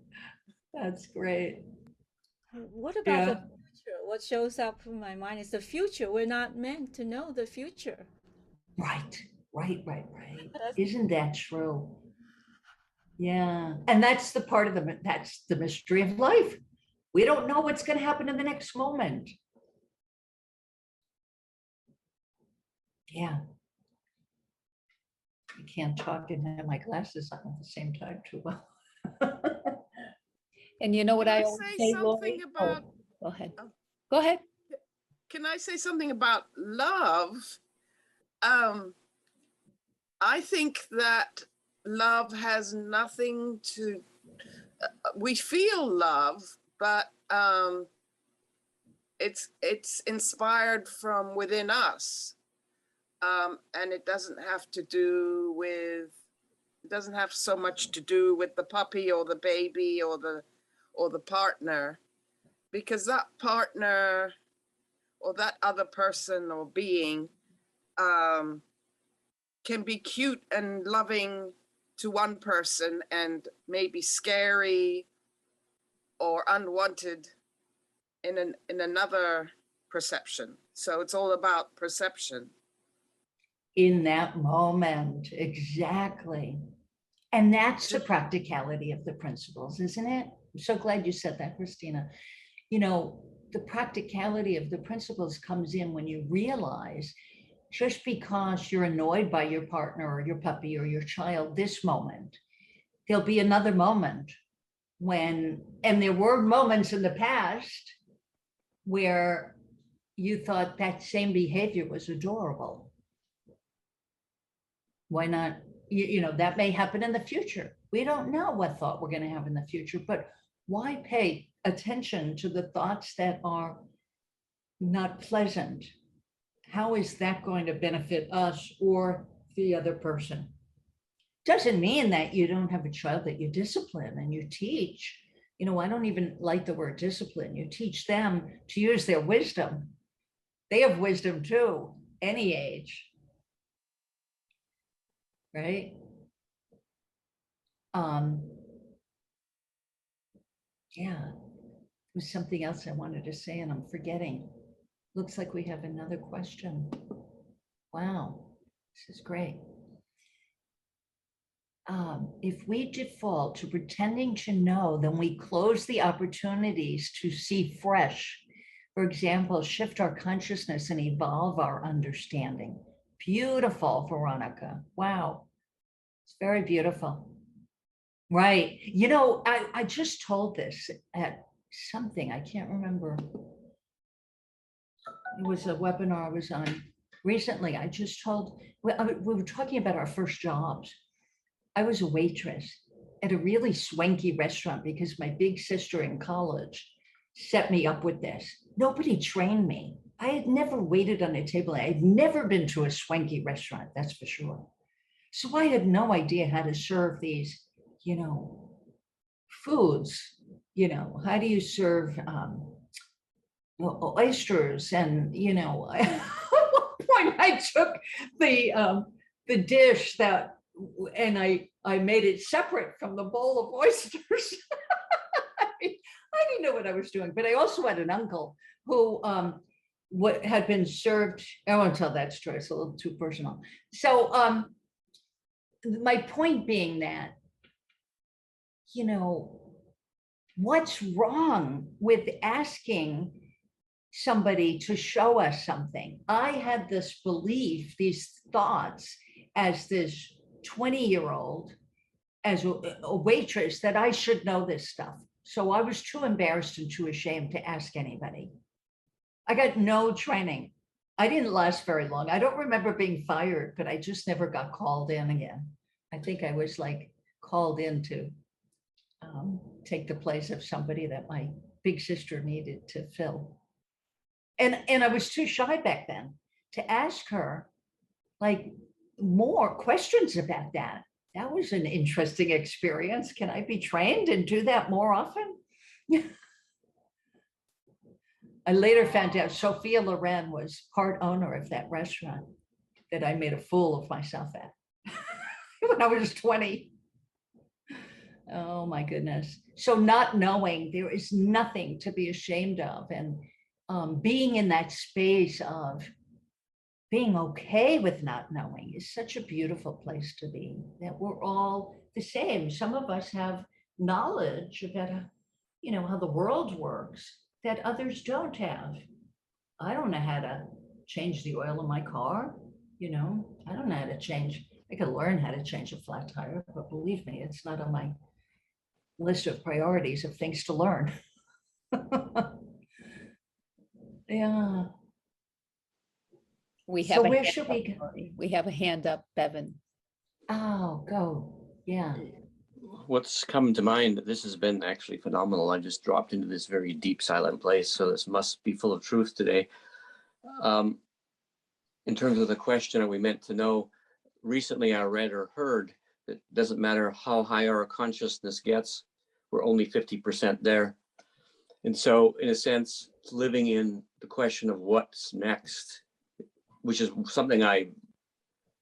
That's great. What about the Yeah, future? What shows up in my mind is the future. We're not meant to know the future. right, right. That's- Isn't that true? Yeah, and that's the part of that's the mystery of life. We don't know what's going to happen in the next moment. Yeah. I can't talk and have my glasses on at the same time too well. And you know what Can I I always say say, something Lori? about- Go ahead. Oh. Go ahead. Can I say something about love? I think that love has nothing to, we feel love, but it's inspired from within us. And it doesn't have to do with, it doesn't have so much to do with the puppy or the baby or the partner, because that partner or that other person or being can be cute and loving to one person and maybe scary or unwanted in another perception. So it's all about perception. In that moment, exactly. And that's the practicality of the principles, isn't it? I'm so glad you said that, Christina. You know, the practicality of the principles comes in when you realize just because you're annoyed by your partner or your puppy or your child this moment, there'll be another moment when, and there were moments in the past where you thought that same behavior was adorable. Why not? You know, that may happen in the future. We don't know what thought we're going to have in the future, but why pay attention to the thoughts that are not pleasant? How is that going to benefit us or the other person? Doesn't mean that you don't have a child that you discipline and you teach. You know, I don't even like the word discipline. You teach them to use their wisdom. They have wisdom too, any age. Right? Yeah, there was something else I wanted to say and I'm forgetting. Looks like we have another question. Wow, this is great. If we default to pretending to know, then we close the opportunities to see fresh. For example, shift our consciousness and evolve our understanding. Beautiful, Veronica. Wow, it's very beautiful. Right. You know, I just told this at something, I can't remember. It was a webinar I was on recently. I just told, we were talking about our first jobs. I was a waitress at a really swanky restaurant because my big sister in college set me up with this. Nobody trained me. I had never waited on a table. I had never been to a swanky restaurant, that's for sure. So I had no idea how to serve these, you know, foods. You know, how do you serve oysters? And, you know, at one point I took the dish that, and I made it separate from the bowl of oysters. I didn't know what I was doing, but I also had an uncle who what had been served. I won't tell that story, it's a little too personal. So my point being that, you know, what's wrong with asking somebody to show us something? I had this belief, these thoughts as this 20-year-old, as a waitress, that I should know this stuff. So I was too embarrassed and too ashamed to ask anybody. I got no training. I didn't last very long. I don't remember being fired, but I just never got called in again. I think I was like called in to take the place of somebody that my big sister needed to fill. And I was too shy back then to ask her like more questions about that. That was an interesting experience. Can I be trained and do that more often? I later found out Sophia Loren was part owner of that restaurant. that I made a fool of myself at when I was 20. Oh my goodness. So not knowing, there is nothing to be ashamed of. And being in that space of being okay with not knowing is such a beautiful place to be, that we're all the same. Some of us have knowledge about, how the world works that others don't have. I don't know how to change the oil in my car. I don't know how to change. I could learn how to change a flat tire, but believe me, it's not on my list of priorities of things to learn. Yeah. We So have a where hand should up, we go? Lori. We have a hand up, Bevan. Oh, go. Yeah. What's come to mind, this has been actually phenomenal. I just dropped into this very deep, silent place, so this must be full of truth today. In terms of the question, are we meant to know? Recently, I read or heard that it doesn't matter how high our consciousness gets, we're only 50% there. And so, in a sense, living in the question of what's next, which is something I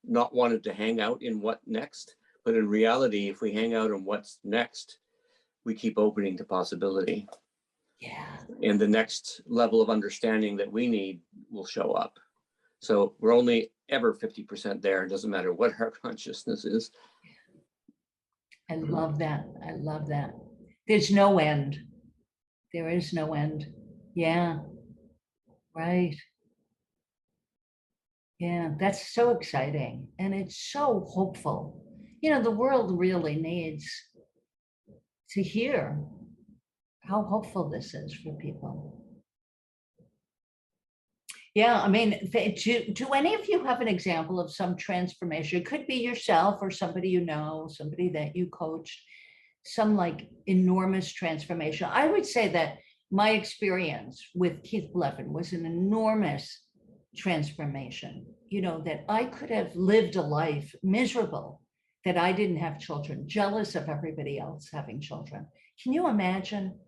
not wanted to hang out in what next. But in reality, if we hang out on what's next, we keep opening to possibility. Yeah. And the next level of understanding that we need will show up. So we're only ever 50% there. It doesn't matter what our consciousness is. I love that. I love that. There's no end. There is no end. Yeah. Right. Yeah, that's so exciting. And it's so hopeful. The world really needs to hear how hopeful this is for people. Yeah, I mean, do any of you have an example of some transformation? It could be yourself or somebody somebody that you coached, some like enormous transformation. I would say that my experience with Keith Blevin was an enormous transformation, that I could have lived a life miserable, that I didn't have children, jealous of everybody else having children. Can you imagine?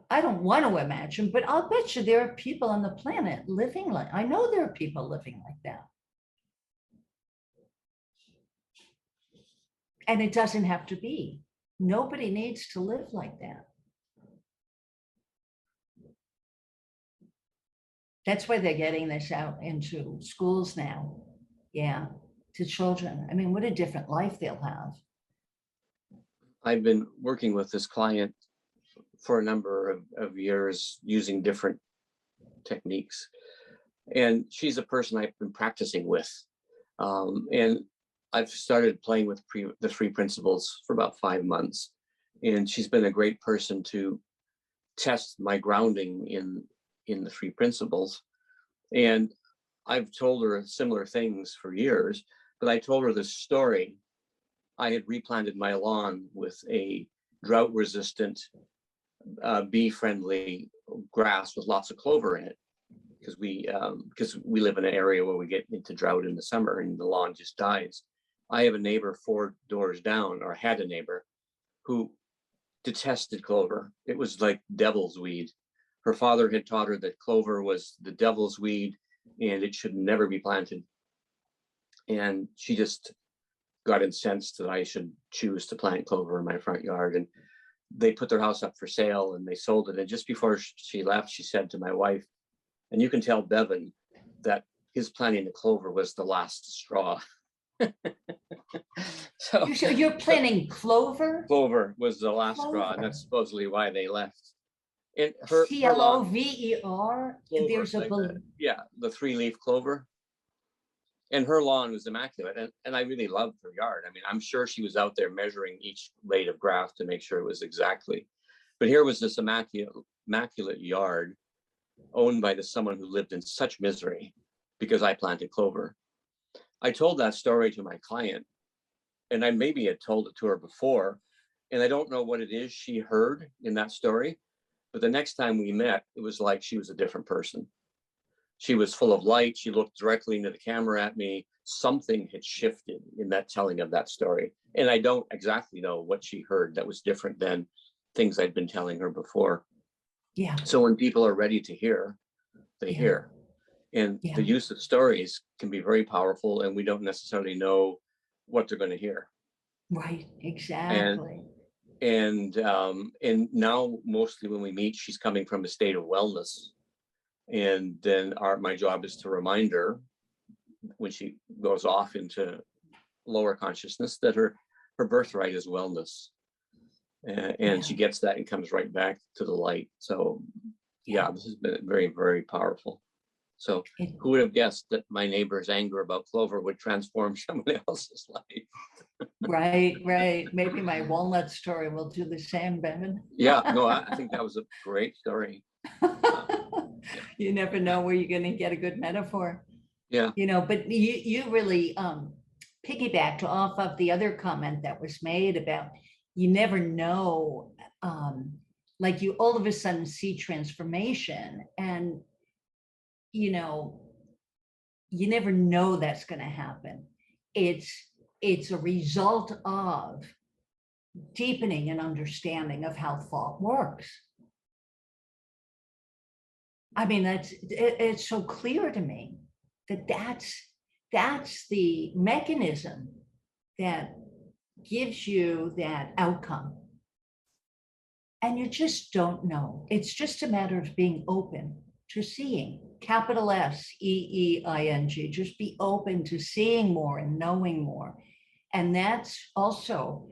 I don't want to imagine, but I'll bet you there are people on the planet living like, I know there are people living like that. And it doesn't have to be. Nobody needs to live like that. That's why they're getting this out into schools now. Yeah, to children. I mean, what a different life they'll have. I've been working with this client for a number of years using different techniques. And she's a person I've been practicing with. And I've started playing with the 3 principles for about 5 months. And she's been a great person to test my grounding in the 3 principles. And I've told her similar things for years, but I told her this story. I had replanted my lawn with a drought resistant, bee-friendly grass with lots of clover in it, because we live in an area where we get into drought in the summer and the lawn just dies. I have a neighbor 4 doors down, or had a neighbor, who detested clover. It was like devil's weed. Her father had taught her that clover was the devil's weed and it should never be planted. And she just got incensed that I should choose to plant clover in my front yard. And they put their house up for sale and they sold it. And just before she left, she said to my wife, and you can tell Bevan that his planting the clover was the last straw. So You're planting clover? Clover was the last straw, and that's supposedly why they left. And her lawn, CLOVER. clover, There's a like the 3-leaf clover. And her lawn was immaculate, and I really loved her yard. I mean, I'm sure she was out there measuring each blade of grass to make sure it was exactly. But here was this immaculate yard owned by someone who lived in such misery because I planted clover. I told that story to my client, and I maybe had told it to her before, and I don't know what it is she heard in that story, but the next time we met, it was like she was a different person. She was full of light. She looked directly into the camera at me. Something had shifted in that telling of that story. And I don't exactly know what she heard that was different than things I'd been telling her before. Yeah. So when people are ready to hear, they hear. And Yeah. the use of stories can be very powerful, and we don't necessarily know what they're going to hear. Right, exactly. And now mostly when we meet, she's coming from a state of wellness. And then my job is to remind her when she goes off into lower consciousness that her birthright is wellness. And Yeah. she gets that and comes right back to the light. So yeah, this has been very, very powerful. So who would have guessed that my neighbor's anger about Clover would transform someone else's life? Right. Maybe my walnut story will do the same, Ben. Yeah, no, I think that was a great story. You never know where you're going to get a good metaphor. Yeah. But you really piggybacked off of the other comment that was made about you never know, like you all of a sudden see transformation, and you never know that's going to happen. It's a result of deepening an understanding of how thought works. I mean, it's so clear to me that that's the mechanism that gives you that outcome. And you just don't know. It's just a matter of being open to seeing, capital SEEING, just be open to seeing more and knowing more. And that's also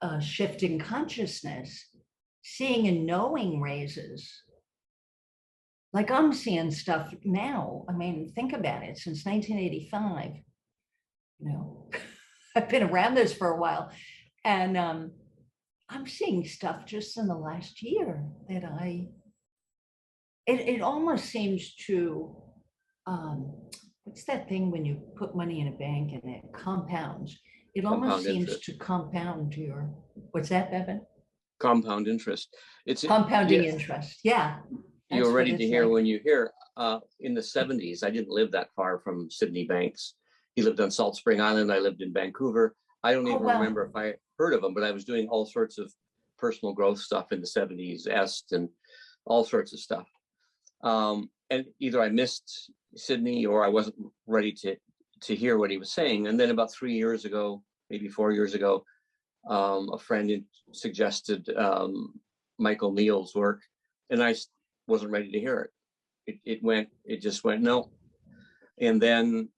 a shift in consciousness. Seeing and knowing raises. Like I'm seeing stuff now. I mean, think about it. Since 1985, I've been around this for a while, and I'm seeing stuff just in the last year that it almost seems to, what's that thing when you put money in a bank and it compounds? It almost Compound seems interest. to compound what's that, Bevan? Compound interest. It's Compounding yes, interest. Yeah. You're That's ready what to it's hear like. when you hear. In the 70s, I didn't live that far from Sydney Banks. He lived on Salt Spring Island. I lived in Vancouver. I don't Oh, even wow. remember if I heard of him, but I was doing all sorts of personal growth stuff in the 70s, EST and all sorts of stuff. And either I missed Sydney or I wasn't ready to hear what he was saying. And then about 3 years ago, maybe 4 years ago, a friend suggested Michael Neal's work, and I wasn't ready to hear it. It just went no. And then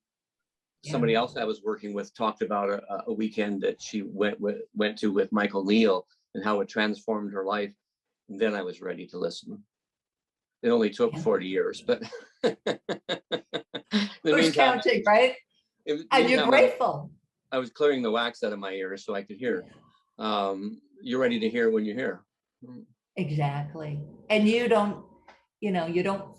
somebody else I was working with talked about a weekend that she went to with Michael Neal and how it transformed her life. And then I was ready to listen. It only took 40 years, but Who's counting, right? And you're grateful. I was clearing the wax out of my ears so I could hear. You're ready to hear when you hear. Exactly. And you don't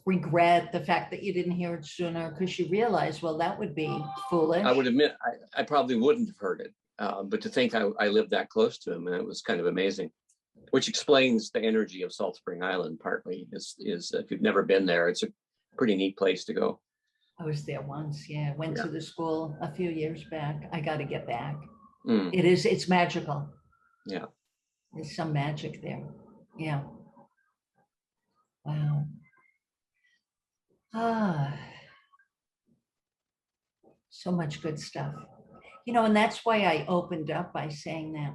regret the fact that you didn't hear it sooner because you realize, well, that would be foolish. I would admit, I probably wouldn't have heard it. But to think I lived that close to him, and it was kind of amazing, which explains the energy of Salt Spring Island partly is if you've never been there, it's a pretty neat place to go. I was there once. Yeah. Went to the school a few years back. I got to get back. Mm. It's magical. Yeah. There's some magic there. Yeah. Wow. So much good stuff. And that's why I opened up by saying that.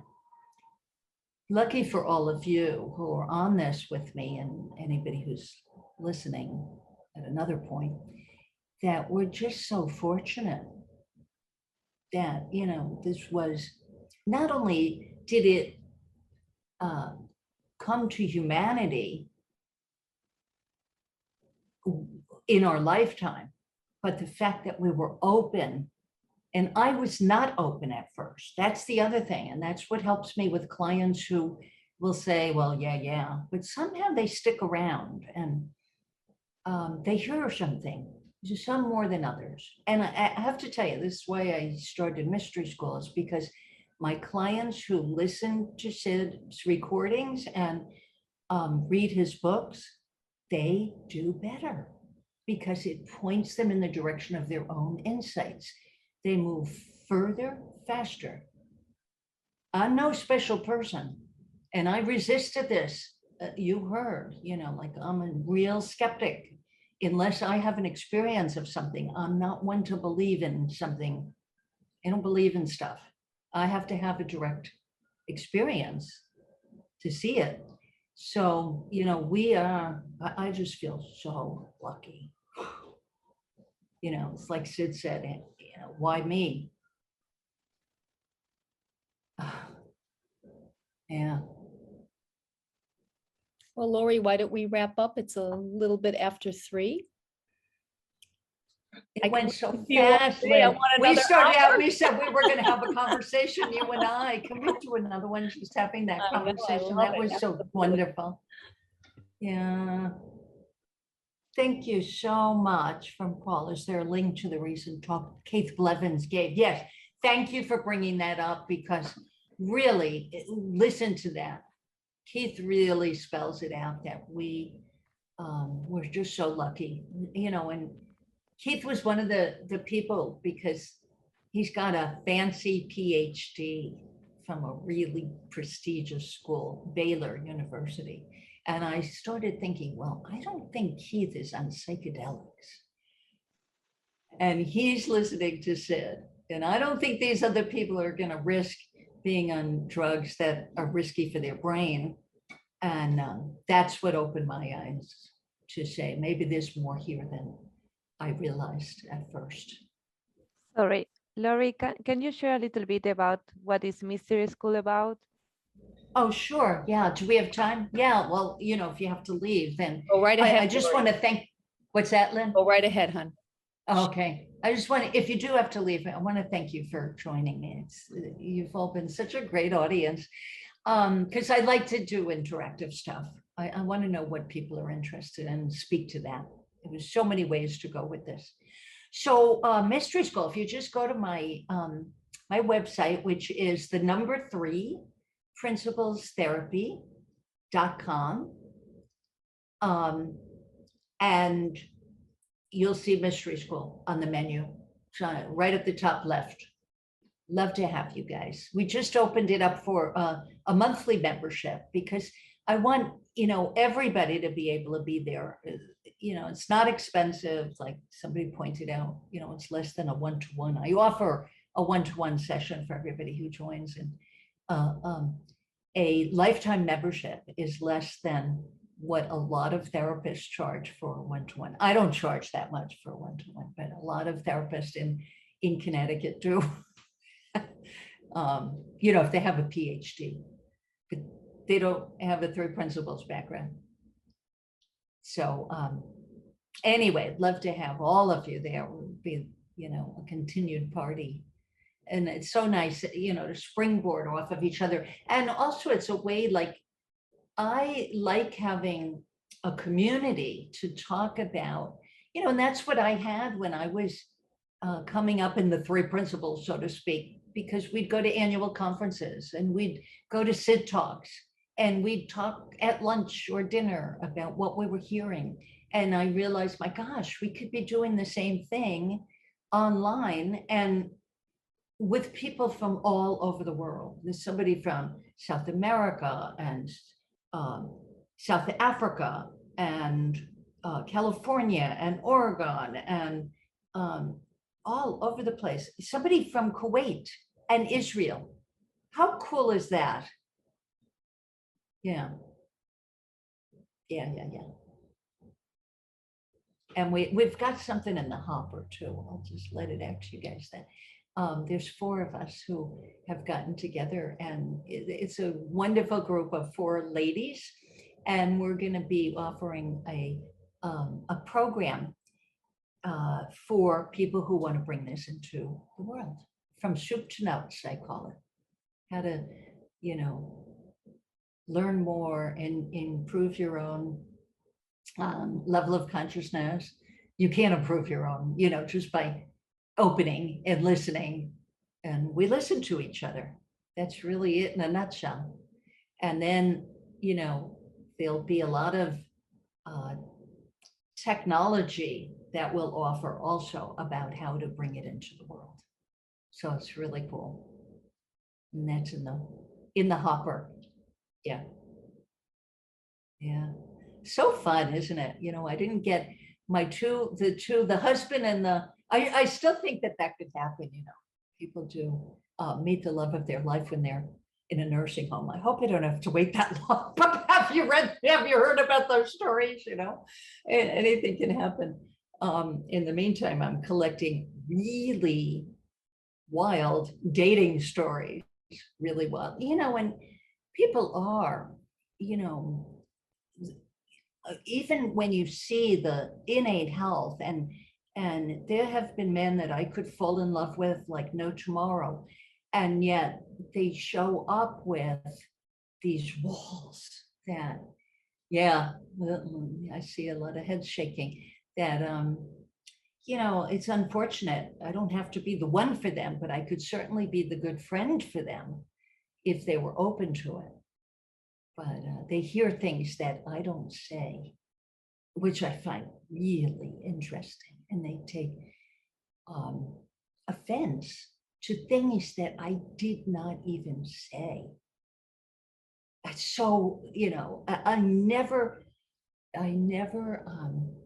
Lucky for all of you who are on this with me and anybody who's listening at another point, that we're just so fortunate that, this was, not only did it come to humanity in our lifetime, but the fact that we were open, and I was not open at first. That's the other thing. And that's what helps me with clients who will say, well, yeah, but somehow they stick around and they hear something, some more than others. And I have to tell you, this is why I started Mystery School, is because my clients who listen to Sid's recordings and read his books, they do better because it points them in the direction of their own insights. They move further, faster. I'm no special person, and I resisted this. You heard, like I'm a real skeptic unless I have an experience of something, I'm not one to believe in something. I don't believe in stuff. I have to have a direct experience to see it. So, you know, I just feel so lucky. You know, it's like Sid said, you know, why me? Yeah. Well, Lori, why don't we wrap up? It's a little bit after 3. I It can went listen so to you all fast, day. I Lynn. want We another started out, hour. we said we were gonna have a conversation, you and I. Can we do another one, just having that I know, I conversation? love That it, was so absolutely. wonderful. Yeah. Thank you so much from Paul. Is there a link to the recent talk Keith Blevins gave? Yes, thank you for bringing that up, because really, listen to that. Keith really spells it out that we're just so lucky, you know, and Keith was one of the people, because he's got a fancy PhD from a really prestigious school, Baylor University. And I started thinking, well, I don't think Keith is on psychedelics. And he's listening to Sid. And I don't think these other people are going to risk being on drugs that are risky for their brain. And that's what opened my eyes to say, maybe there's more here than I realized at first. Sorry, Lori, can you share a little bit about what is Mystery School about? Oh, sure. Yeah. Do we have time? Yeah. Well, you know, if you have to leave, then Go right ahead. I just Lori. want to thank, what's that, Lynn? Go right ahead, hon. Okay. I just want to, if you do have to leave, I want to thank you for joining me. You've all been such a great audience. Because I like to do interactive stuff. I want to know what people are interested in and speak to that. There's so many ways to go with this. So Mystery School, if you just go to my my website, which is the number 3 principlestherapy.com. And you'll see Mystery School on the menu, right at the top left. Love to have you guys. We just opened it up for a monthly membership, because I want, you know, everybody to be able to be there. You know, it's not expensive. Like somebody pointed out, you know, it's less than a 1-to-1. I offer a 1-to-1 session for everybody who joins, and a lifetime membership is less than what a lot of therapists charge for a 1-to-1. I don't charge that much for a 1-to-1, but a lot of therapists in Connecticut do. You know, if they have a PhD, but they don't have a 3 principles background. So anyway, I'd love to have all of you there. It would be, you know, a continued party. And it's so nice, you know, to springboard off of each other. And also it's a way, like, I like having a community to talk about, you know, and that's what I had when I was coming up in the 3 principles, so to speak, because we'd go to annual conferences and we'd go to Sid Talks and we'd talk at lunch or dinner about what we were hearing. And I realized, my gosh, we could be doing the same thing online and with people from all over the world. There's somebody from South America and South Africa and California and Oregon and all over the place. Somebody from Kuwait and Israel. How cool is that? Yeah. Yeah. And we've got something in the hopper too. I'll just let it out to you guys that there's 4 of us who have gotten together, and it's a wonderful group of 4 ladies, and we're going to be offering a program for people who want to bring this into the world, from soup to nuts, I call it. How to, you know, learn more and improve your own level of consciousness. You can't improve your own, you know, just by opening and listening. And we listen to each other. That's really it in a nutshell. And then, you know, there'll be a lot of technology that we'll offer also about how to bring it into the world. So it's really cool. And that's in the hopper. Yeah. Yeah. So fun, isn't it? You know, I didn't get the husband and I still think that could happen, people do meet the love of their life when they're in a nursing home. I hope I don't have to wait that long, but have you heard about those stories, anything can happen. In the meantime, I'm collecting really wild dating stories, really wild, and people are, even when you see the innate health and there have been men that I could fall in love with like no tomorrow, and yet they show up with these walls that, I see a lot of heads shaking, that it's unfortunate. I don't have to be the one for them, but I could certainly be the good friend for them if they were open to it. But they hear things that I don't say, which I find really interesting. And they take offense to things that I did not even say. So, I never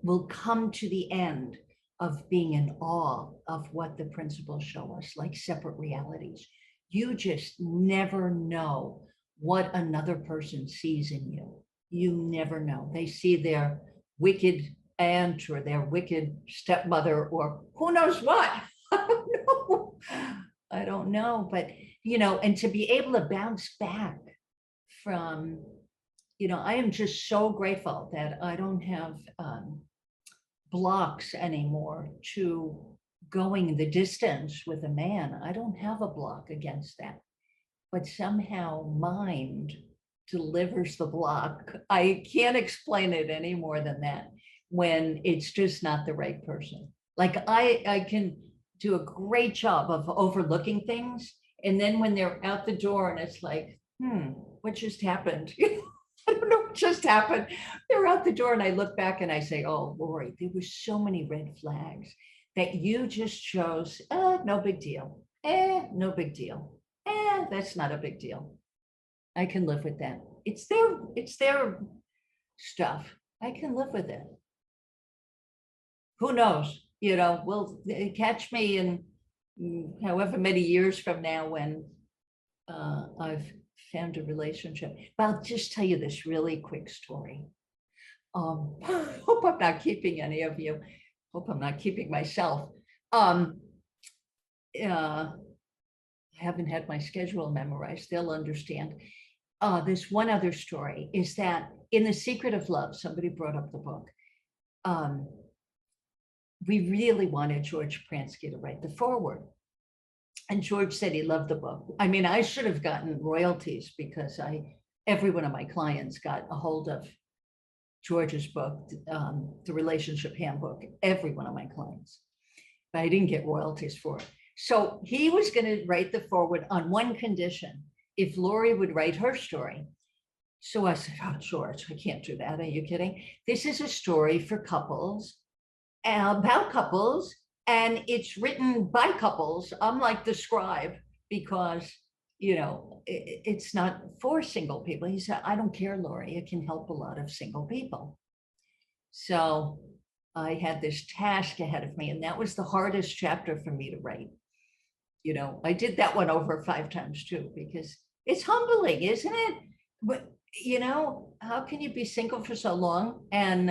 will come to the end of being in awe of what the principles show us, like separate realities. You just never know what another person sees in you. You never know. They see their wicked aunt or their wicked stepmother or who knows what. I don't know. But, and to be able to bounce back from, I am just so grateful that I don't have blocks anymore to going the distance with a man. I don't have a block against that. But somehow mind delivers the block. I can't explain it any more than that, when it's just not the right person. Like I can do a great job of overlooking things. And then when they're out the door and it's like, what just happened? I don't know what just happened. They're out the door and I look back and I say, oh, Lori, there were so many red flags that you just chose, no big deal. No big deal. That's not a big deal. I can live with that. It's their stuff. I can live with it. Who knows? Will catch me in however many years from now when I've found a relationship. But I'll just tell you this really quick story. Hope I'm not keeping any of you. Hope I'm not keeping myself. I haven't had my schedule memorized. They'll understand. This one other story is that in The Secret of Love, somebody brought up the book. We really wanted George Pransky to write the foreword. And George said he loved the book. I mean, I should have gotten royalties because every one of my clients got a hold of George's book, The Relationship Handbook, every one of my clients. But I didn't get royalties for it. So he was going to write the foreword on one condition, if Lori would write her story. So I said, oh, George, I can't do that. Are you kidding? This is a story for couples, about couples, and it's written by couples. I'm like the scribe because, it's not for single people. He said, I don't care, Lori. It can help a lot of single people. So I had this task ahead of me, and that was the hardest chapter for me to write. I did that one over 5 times too, because it's humbling, isn't it? But, how can you be single for so long and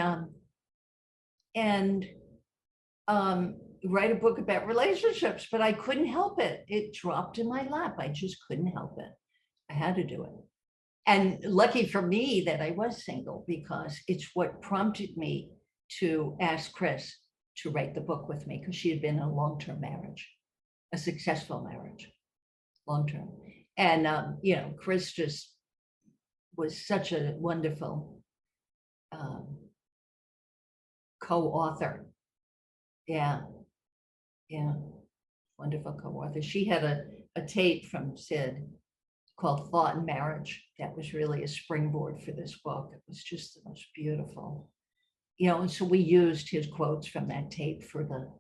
write a book about relationships? But I couldn't help it. It dropped in my lap. I just couldn't help it. I had to do it. And lucky for me that I was single, because it's what prompted me to ask Chris to write the book with me, because she had been in a long-term marriage, a successful marriage, long-term. And, Chris just was such a wonderful co-author. Yeah. Wonderful co-author. She had a tape from Sid called Thought and Marriage. That was really a springboard for this book. It was just the most beautiful. And so we used his quotes from that tape for the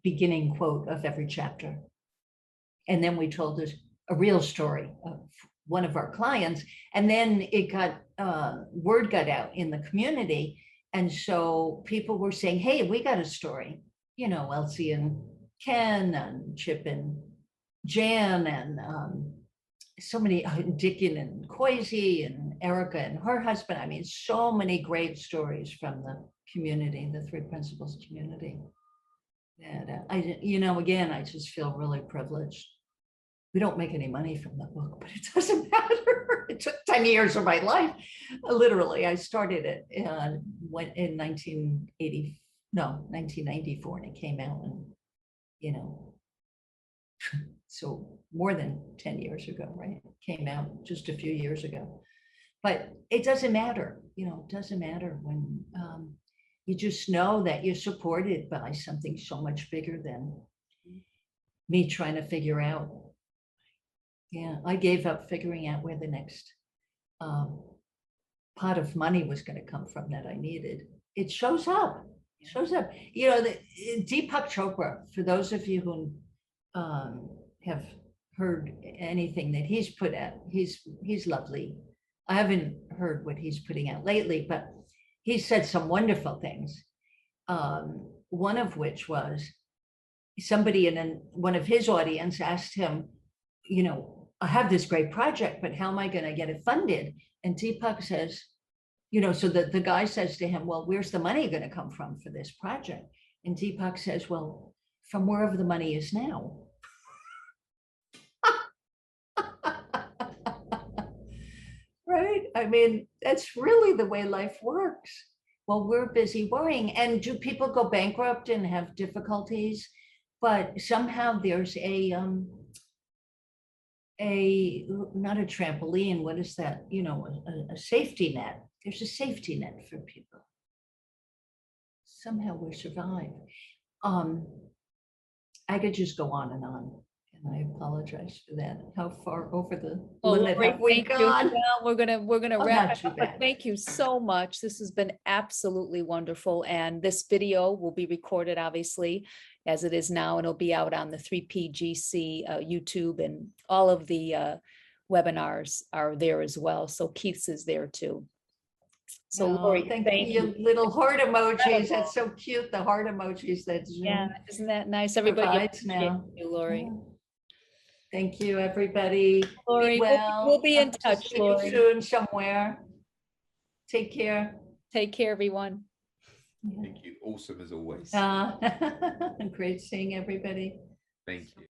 beginning quote of every chapter. And then we told a real story of one of our clients. And then it word got out in the community. And so people were saying, hey, we got a story, you know, Elsie and Ken and Chip and Jan and so many, Dickin and Koisi and Erica and her husband. I mean, so many great stories from the community, the Three Principles community. That you know, again, I just feel really privileged. We don't make any money from the book, but it doesn't matter. It took 10 years of my life. Literally, I started it in 1980, no, 1994, and it came out, and you know, so more than 10 years ago, right? It came out just a few years ago. But it doesn't matter, you know, it doesn't matter when you just know that you're supported by something so much bigger than me trying to figure out. Yeah, I gave up figuring out where the next pot of money was going to come from that I needed. It shows up, shows up. You know, Deepak Chopra, for those of you who have heard anything that he's put out, he's lovely. I haven't heard what he's putting out lately, but he said some wonderful things. One of which was somebody in one of his audience asked him, you know, I have this great project, but how am I going to get it funded? And Deepak says, you know, so the guy says to him, well, where's the money going to come from for this project? And Deepak says, well, from wherever the money is now. Right? I mean, that's really the way life works. Well, we're busy worrying. And do people go bankrupt and have difficulties? But somehow there's not a trampoline, what is that? You know, a safety net. There's a safety net for people. Somehow we survive. I could just go on, and I apologize for that. How far over the limit Lori, have we thank you. gone? Well, we're gonna Oh, wrap not it too up, but bad. thank you so much. This has been absolutely wonderful. And this video will be recorded, obviously, as it is now, and it'll be out on the 3PGC YouTube, and all of the webinars are there as well. So Keith's is there too. So Oh, Lori, thank thank you. you. Little heart emojis. That's so cute. The heart emojis that Yeah, Zoom isn't that nice? Everybody provides appreciate now. you, Lori. Yeah. Thank you, everybody. Lori, Be well. we'll be in Hope to touch, see you Lori. soon somewhere. Take care. Take care, everyone. Thank you. Awesome as always. Great seeing everybody. Thank you.